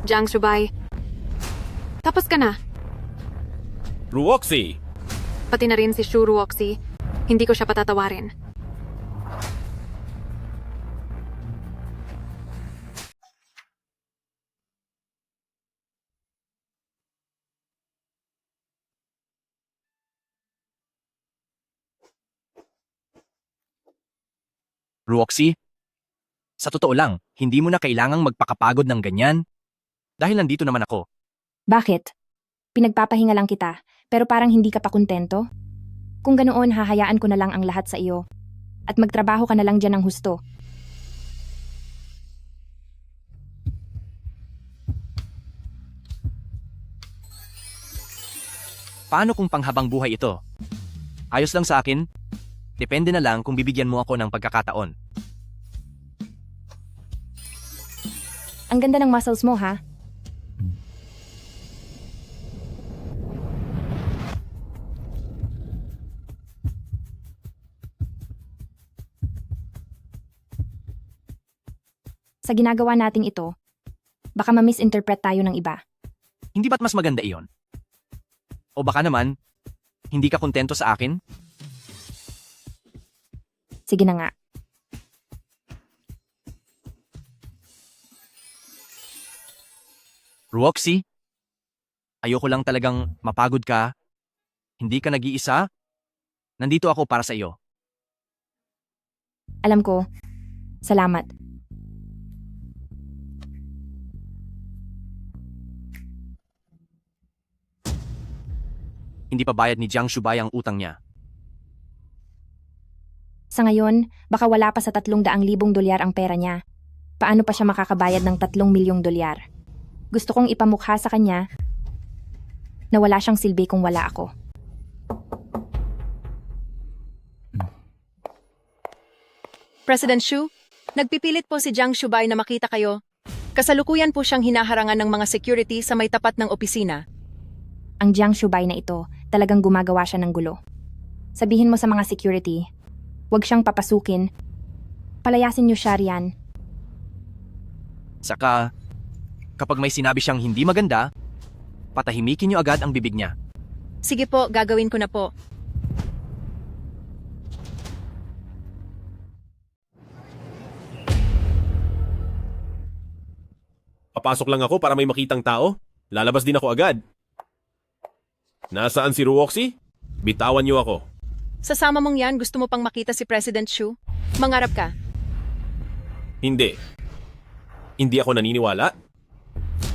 Jiang Shubay. Tapos ka na. Ruoxy! Pati na rin si Shu Ruoxy. Hindi ko siya patatawarin. Ruoxy, sa totoo lang, hindi mo na kailangang magpakapagod ng ganyan. Dahil nandito naman ako. Bakit? Pinagpapahinga lang kita, pero parang hindi ka pa kontento? Kung ganoon, hahayaan ko na lang ang lahat sa iyo. At magtrabaho ka na lang dyan ng husto. Paano kung panghabang buhay ito? Ayos lang sa akin. Depende na lang kung bibigyan mo ako ng pagkakataon. Ang ganda ng muscles mo, ha? Sa ginagawa nating ito, baka ma-misinterpret tayo ng iba. Hindi ba't mas maganda iyon? O baka naman, hindi ka kontento sa akin? Sige na nga. Ruoxy, ayoko lang talagang mapagod ka. Hindi ka nag-iisa. Nandito ako para sa iyo. Alam ko. Salamat. Hindi pa bayad ni Jiang Shubay ang utang niya. Sa ngayon, baka wala pa sa 300,000 dolyar ang pera niya. Paano pa siya makakabayad ng 3 milyong dolyar? Gusto kong ipamukha sa kanya na wala siyang silbi kung wala ako. President Shu, nagpipilit po si Jiang Shubay na makita kayo. Kasalukuyan po siyang hinaharangan ng mga security sa may tapat ng opisina. Ang Jiang Shubay na ito, talagang gumagawa siya ng gulo. Sabihin mo sa mga security, huwag siyang papasukin. Palayasin niyo siya riyan. Saka, kapag may sinabi siyang hindi maganda, patahimikin niyo agad ang bibig niya. Sige po, gagawin ko na po. Papasok lang ako para may makitang tao. Lalabas din ako agad. Nasaan si Ruoxy? Bitawan niyo ako. Sasama mong yan, gusto mo pang makita si President Shu? Mangarap ka. Hindi. Hindi ako naniniwala.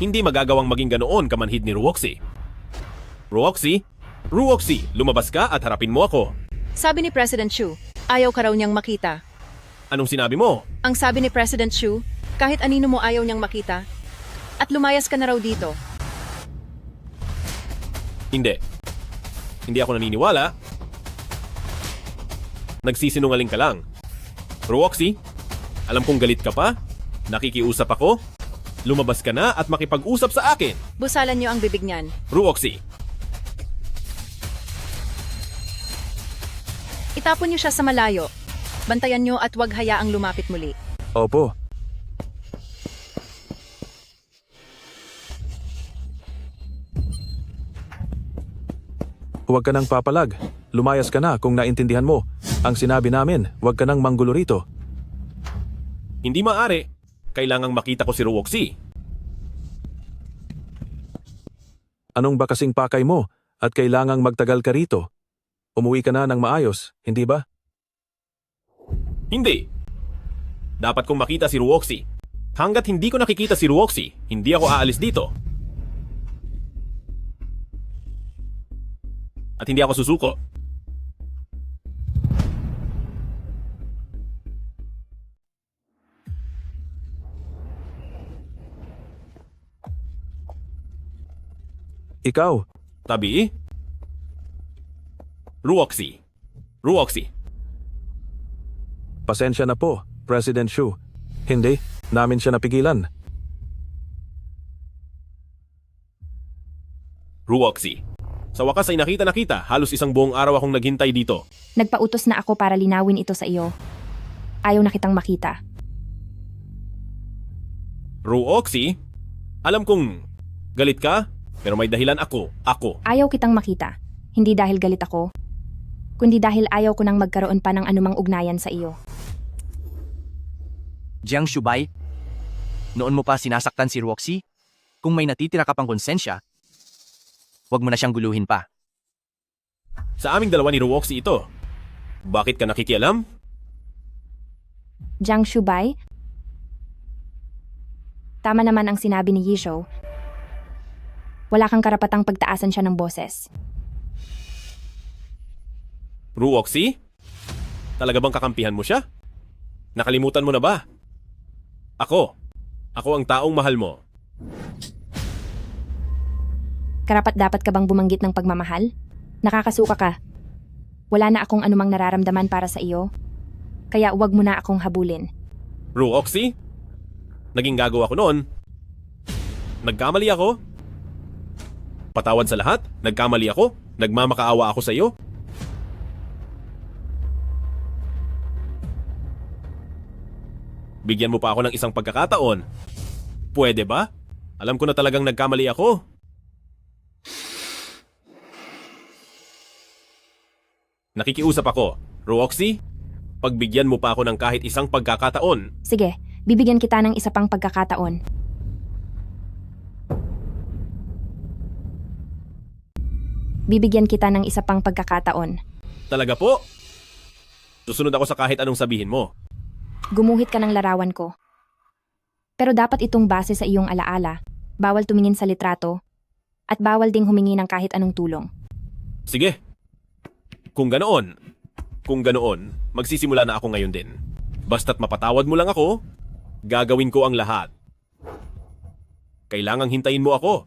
Hindi magagawang maging ganoon kamanhid ni Ruoxy. Ruoxy, lumabas ka at harapin mo ako. Sabi ni President Shu, ayaw ka raw niyang makita. Anong sinabi mo? Ang sabi ni President Shu, kahit anino mo ayaw niyang makita. At lumayas ka na raw dito. Hindi. Hindi ako naniniwala. Nagsisinungaling ka lang. Roxy, alam kong galit ka pa. Nakikiusap ako. Lumabas ka na at makipag-usap sa akin. Busalan niyo ang bibig niyan. Roxy, Itapon niyo siya sa malayo. Bantayan niyo at huwag hayaang lumapit muli. Opo. Huwag ka nang papalag. Lumayas ka na kung naintindihan mo. Ang sinabi namin, huwag ka nang manggulo rito. hindi maaari. Kailangang makita ko si Roxy. Anong ba kasing pakay mo at kailangang magtagal ka rito? Umuwi ka na ng maayos, hindi ba? Hindi. Dapat kong makita si Roxy. Hanggat hindi ko nakikita si Roxy, hindi ako aalis dito. At hindi ako susuko. Ikaw? Tabi? Roxy. Roxy. Pasensya na po, President Shu. Hindi, namin siya napigilan. Roxy. Sa wakas ay nakita na kita. Halos isang buong araw akong naghintay dito. Nagpautos na ako para linawin ito sa iyo. Ayaw na kitang makita. Roxy, alam kong galit ka, pero may dahilan ako. Ayaw kitang makita. Hindi dahil galit ako, kundi dahil ayaw ko nang magkaroon pa ng anumang ugnayan sa iyo. Jiang Shubay, noon mo pa sinasaktan si Roxy? Kung may natitira ka pang konsensya, huwag mo na siyang guluhin pa. Sa aming dalawa ni Roxy ito. Bakit ka nakikialam? Jiang Shubay? Tama naman ang sinabi ni Yishou. Wala kang karapatang pagtaasan siya ng boses. Roxy? Talaga bang kakampihan mo siya? Nakalimutan mo na ba? Ako ang taong mahal mo. Karapat-dapat ka bang bumanggit ng pagmamahal? Nakakasuka ka. Wala na akong anumang nararamdaman para sa iyo. Kaya huwag mo na akong habulin. Roxy? Naging gago ako noon. Nagkamali ako. Patawad sa lahat. Nagkamali ako. Nagmamakaawa ako sa iyo. Bigyan mo pa ako ng isang pagkakataon. Pwede ba? Alam ko na talagang nagkamali ako. Nakikiusap ako. Roxy, pagbigyan mo pa ako ng kahit isang pagkakataon. Sige, bibigyan kita ng isa pang pagkakataon. Bibigyan kita ng isa pang pagkakataon. Talaga po? Susunod ako sa kahit anong sabihin mo. Gumuhit ka ng larawan ko. Pero dapat itong base sa iyong alaala. Bawal tumingin sa litrato. At bawal ding humingi ng kahit anong tulong. Sige. Kung ganoon, magsisimula na ako ngayon din. Basta't mapatawad mo lang ako, gagawin ko ang lahat. Kailangang hintayin mo ako.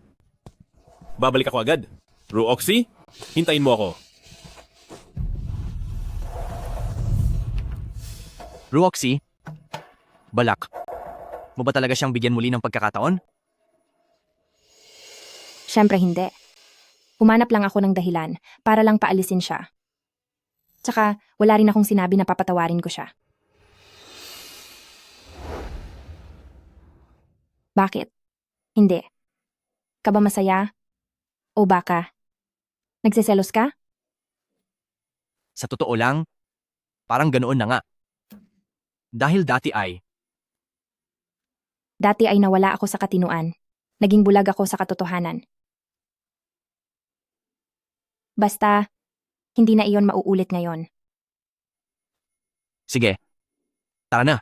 Babalik ako agad. Roxy, hintayin mo ako. Roxy, balak. Mo ba talaga siyang bigyan muli ng pagkakataon? Siyempre hindi. Humanap lang ako ng dahilan para lang paalisin siya. Tsaka wala rin akong sinabi na papatawarin ko siya. Bakit? Hindi. Ka ba masaya? O baka? Nagsiselos ka? Sa totoo lang, parang ganoon na nga. Dahil dati ay nawala ako sa katinuan. Naging bulag ako sa katotohanan. Basta, hindi na iyon mauulit ngayon. Sige. Tara na.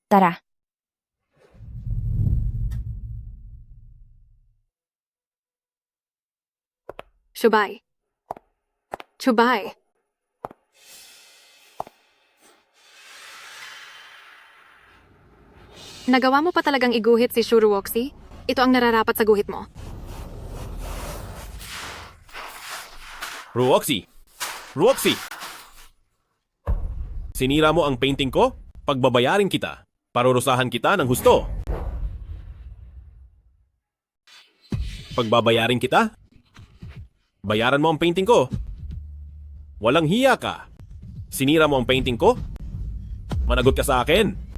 Tara. Shubay. Shubay. Nagawa mo pa talagang iguhit si Shu Roxy? Ito ang nararapat sa guhit mo. Roxy! Roxy! Sinira mo ang painting ko? Pagbabayarin kita. Parurusahan kita ng husto. Pagbabayarin kita? Bayaran mo ang painting ko. Walang hiya ka. Sinira mo ang painting ko? Managot ka sa akin.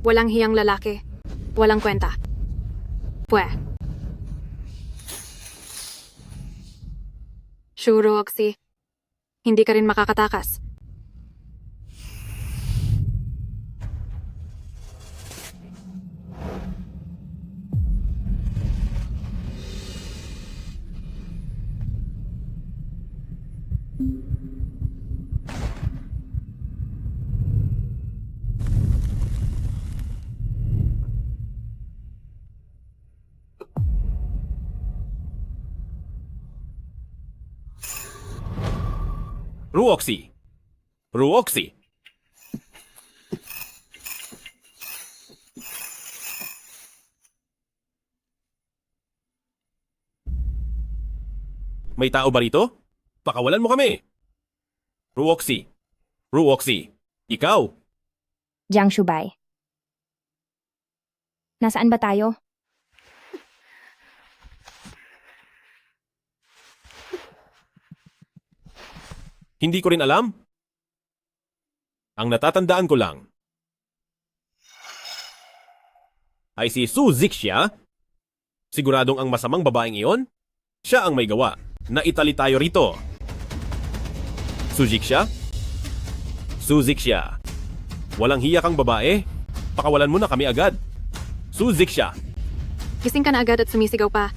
Walang hiyang lalaki. Walang kwenta. Pwe. Sure, Roxy. Hindi ka rin makakatakas. Ruoxy! Ruoxy! May tao ba rito? Pakawalan mo kami! Ruoxy! Ruoxy! Ikaw! Jiang Shubay. Nasaan ba tayo? Hindi ko rin alam. Ang natatandaan ko lang ay si Su Zixia. Siguradong ang masamang babaeng iyon, siya ang may gawa. Naitali tayo rito. Su Zixia? Su Zixia. Walang hiya kang babae. Pakawalan mo na kami agad. Su Zixia. Gising ka na agad at sumisigaw pa.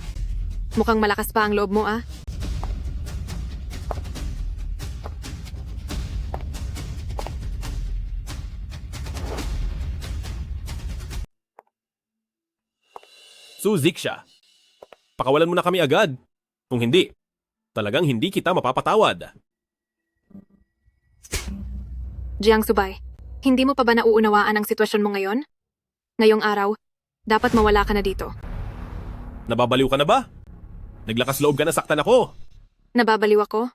Mukhang malakas pa ang loob mo, ah. Su Zixia. Pakawalan mo na kami agad. Kung hindi, talagang hindi kita mapapatawad. Jiang Subay, hindi mo pa ba nauunawaan ang sitwasyon mo ngayon? Ngayong araw, dapat mawala ka na dito. Nababaliw ka na ba? Naglakas loob ka na saktan ako. Nababaliw ako?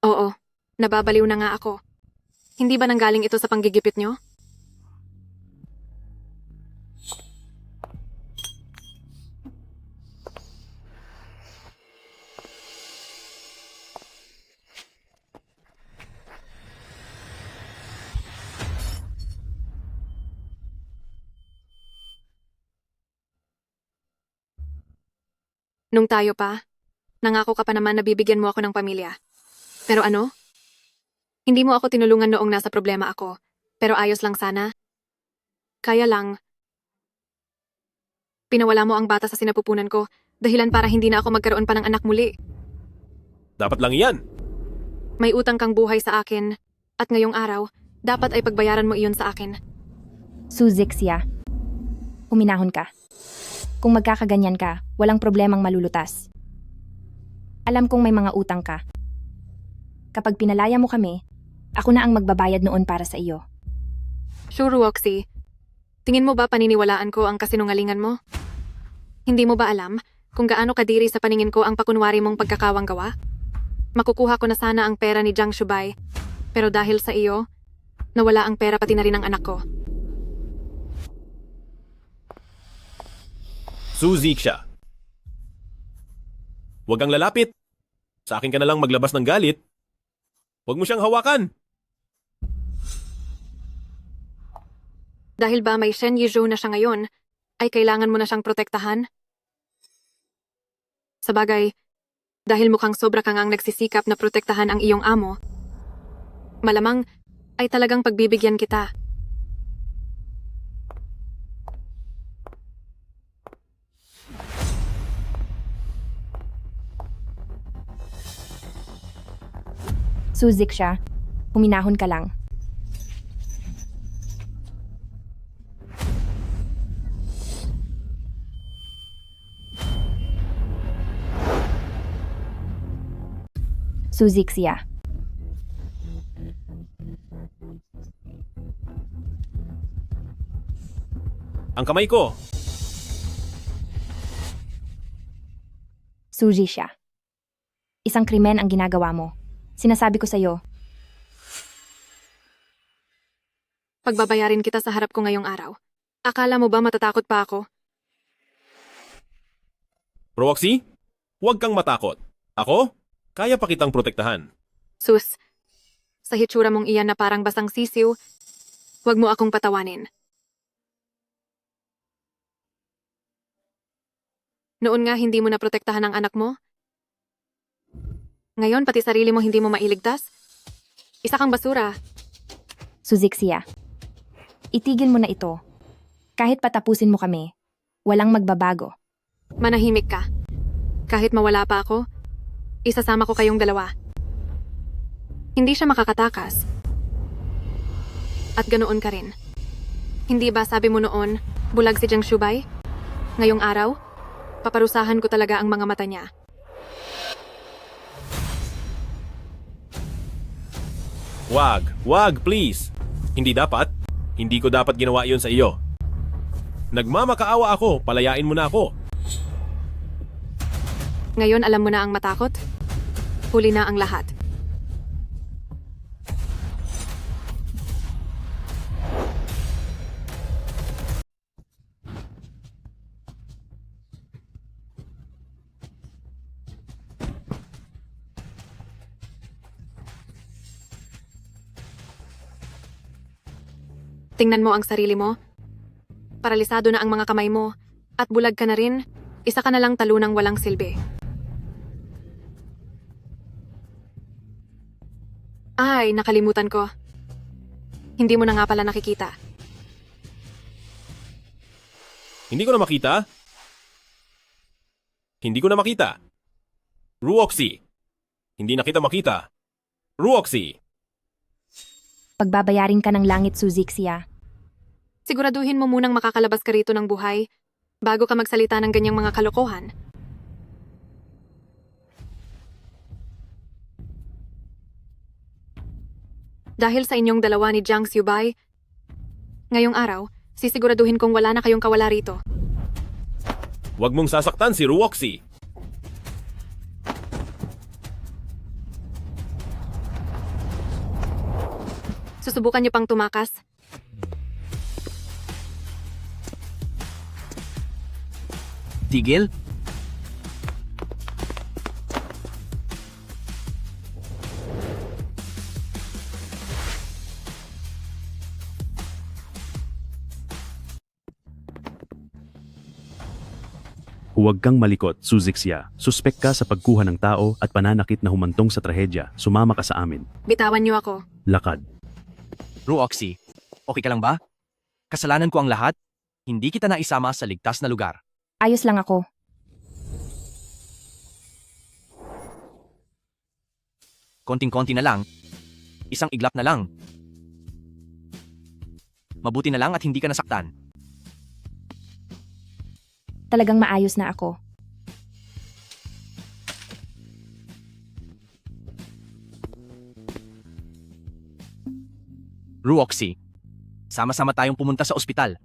Oo, nababaliw na nga ako. Hindi ba nanggaling ito sa panggigipit nyo? Nung tayo pa, nangako ka pa naman na bibigyan mo ako ng pamilya. Pero ano? Hindi mo ako tinulungan noong nasa problema ako, pero ayos lang sana. Kaya lang, pinawala mo ang bata sa sinapupunan ko, dahilan para hindi na ako magkaroon pa ng anak muli. Dapat lang iyan. May utang kang buhay sa akin, at ngayong araw, dapat ay pagbayaran mo iyon sa akin. Su Zixia. Huminahon ka. Kung magkakaganyan ka, walang problemang malulutas. Alam kong may mga utang ka. Kapag pinalaya mo kami, ako na ang magbabayad noon para sa iyo. Sure, Roxy. Tingin mo ba paniniwalaan ko ang kasinungalingan mo? Hindi mo ba alam kung gaano kadiri sa paningin ko ang pakunwari mong pagkakawang gawa? Makukuha ko na sana ang pera ni Jiang Shubay, pero dahil sa iyo, nawala ang pera pati na rin ang anak ko. Su Zixia. Huwag kang lalapit. Sa akin ka na lang maglabas ng galit. Huwag mo siyang hawakan. Dahil ba may Shen Yizhou na siya ngayon, ay kailangan mo na siyang protektahan? Sabagay, dahil mukhang sobra kang ang nagsisikap na protektahan ang iyong amo, malamang ay talagang pagbibigyan kita. Su Zixia, huminahon ka lang. Suzixia. Ang kamay ko! Suji siya. Isang krimen ang ginagawa mo. Sinasabi ko sa'yo, Pagbabayarin kita sa harap ko ngayong araw. Akala mo ba matatakot pa ako? Roxy, huwag kang matakot. Ako, kaya pa kitang protektahan. Sus, sa hitsura mong iyan na parang basang sisiw, huwag mo akong patawanin. Noon nga hindi mo na protektahan ang anak mo? Ngayon pati sarili mo hindi mo mailigtas? Isa kang basura. Suzixia. Itigil mo na ito. Kahit patapusin mo kami, walang magbabago. Manahimik ka. Kahit mawala pa ako, isasama ko kayong dalawa. Hindi siya makakatakas. At ganoon ka rin. Hindi ba sabi mo noon, bulag si Jiang Shubay? Ngayong araw, paparusahan ko talaga ang mga mata niya. Wag, please. Hindi dapat. Hindi ko dapat ginawa iyon sa iyo. Nagmamakaawa ako, palayain mo na ako. Ngayon alam mo na ang matakot? Huli na ang lahat. Tingnan mo ang sarili mo. Paralisado na ang mga kamay mo. At bulag ka na rin. Isa ka na lang talunang walang silbi. Ay, nakalimutan ko. Hindi mo na nga pala nakikita. Hindi ko na makita. Hindi ko na makita. Ruoxy. Hindi na kita makita. Ruoxy. Pagbabayarin ka ng langit, Suzixia. Siguraduhin mo munang makakalabas ka rito ng buhay bago ka magsalita ng ganyang mga kalokohan. Dahil sa inyong dalawa ni Jiang Shubay, ngayong araw, sisiguraduhin kong wala na kayong kawala rito. Huwag mong sasaktan si Ruoxy. Susubukan niyo pang tumakas? Tigil? Huwag kang malikot, Suzixia. Suspek ka sa pagkuha ng tao at pananakit na humantong sa trahedya. Sumama ka sa amin. Bitawan niyo ako. Lakad. Ruoxy, okay ka lang ba? Kasalanan ko ang lahat? Hindi kita naisama sa ligtas na lugar. Ayos lang ako. Konting-konti na lang. Isang iglap na lang. Mabuti na lang at hindi ka nasaktan. Talagang maayos na ako. Ruoxy, sama-sama tayong pumunta sa ospital.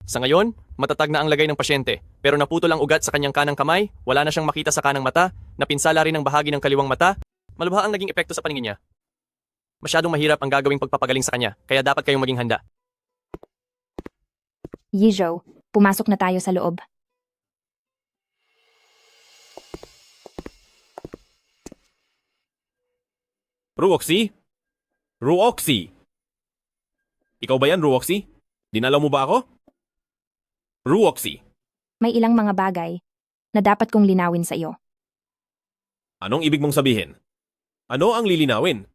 Sa ngayon, matatag na ang lagay ng pasyente, pero naputol ang ugat sa kanyang kanang kamay, wala na siyang makita sa kanang mata, napinsala rin ang bahagi ng kaliwang mata, malubha ang naging epekto sa paningin niya. Masyadong mahirap ang gagawing pagpapagaling sa kanya, kaya dapat kayong maging handa. Yizhou, pumasok na tayo sa loob. Ruoxy? Ruoxy! Ikaw ba yan, Ruoxy? Dinalaw mo ba ako? Ruoxy! May ilang mga bagay na dapat kong linawin sa iyo. Anong ibig mong sabihin? Ano ang lilinawin?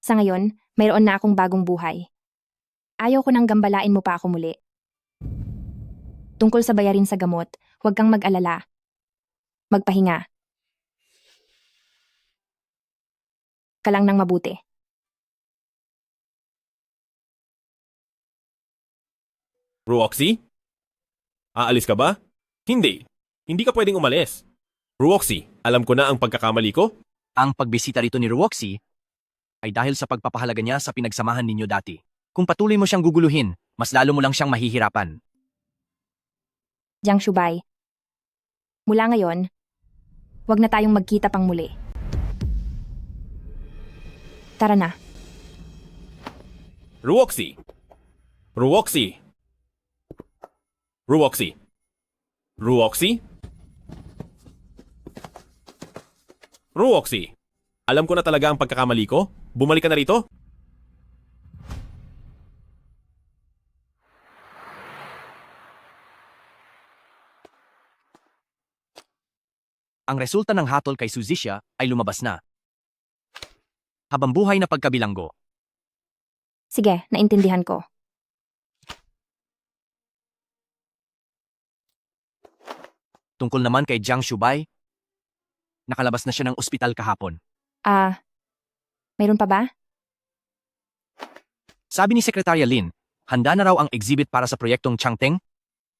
Sa ngayon, mayroon na akong bagong buhay. Ayaw ko nang gambalain mo pa ako muli. Tungkol sa bayarin sa gamot, huwag kang mag-alala. Magpahinga. Ka lang ng mabuti. Roxy? Aalis ka ba? Hindi. Hindi ka pwedeng umalis. Roxy, alam ko na ang pagkakamali ko. Ang pagbisita rito ni Roxy ay dahil sa pagpapahalaga niya sa pinagsamahan ninyo dati. Kung patuloy mo siyang guguluhin, mas lalo mo lang siyang mahihirapan. Jiang Shubay. Mula ngayon, wag na tayong magkita pang muli. Tara na. Roxy! Roxy! Roxy! Roxy? Roxy! Alam ko na talaga ang pagkakamali ko. Bumalik ka na rito. Ang resulta ng hatol kay Suzisha ay lumabas na. Habang buhay na pagkabilanggo. Sige, naintindihan ko. Tungkol naman kay Jiang Shubay, nakalabas na siya ng ospital kahapon. Mayroon pa ba? Sabi ni Sekretarya Lin, handa na raw ang exhibit para sa proyektong Changteng.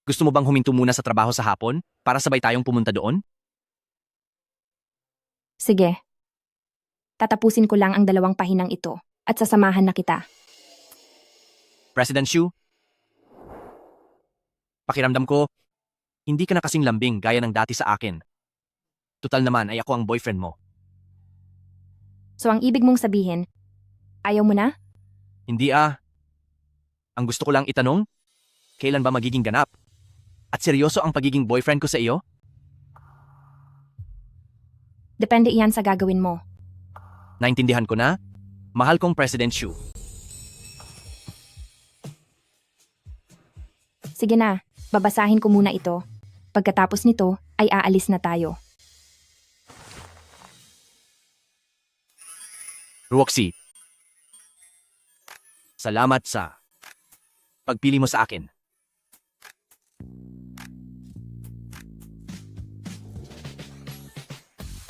Gusto mo bang huminto muna sa trabaho sa hapon para sabay tayong pumunta doon? Sige. Tatapusin ko lang ang 2 pahinang ito at sasamahan na kita. President Xu, pakiramdam ko, hindi ka na kasing lambing gaya ng dati sa akin. Tutal naman ay ako ang boyfriend mo. So ang ibig mong sabihin, ayaw mo na? Hindi Ang gusto ko lang itanong, kailan ba magiging ganap? At seryoso ang pagiging boyfriend ko sa iyo? Depende iyan sa gagawin mo. Naintindihan ko na, mahal kong President Xu. Sige na, babasahin ko muna ito. Pagkatapos nito, ay aalis na tayo. Roxy, salamat sa pagpili mo sa akin.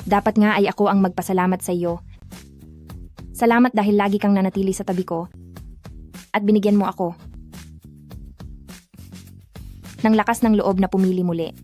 Dapat nga ay ako ang magpasalamat sa iyo. Salamat dahil lagi kang nanatili sa tabi ko at binigyan mo ako ng lakas ng loob na pumili muli.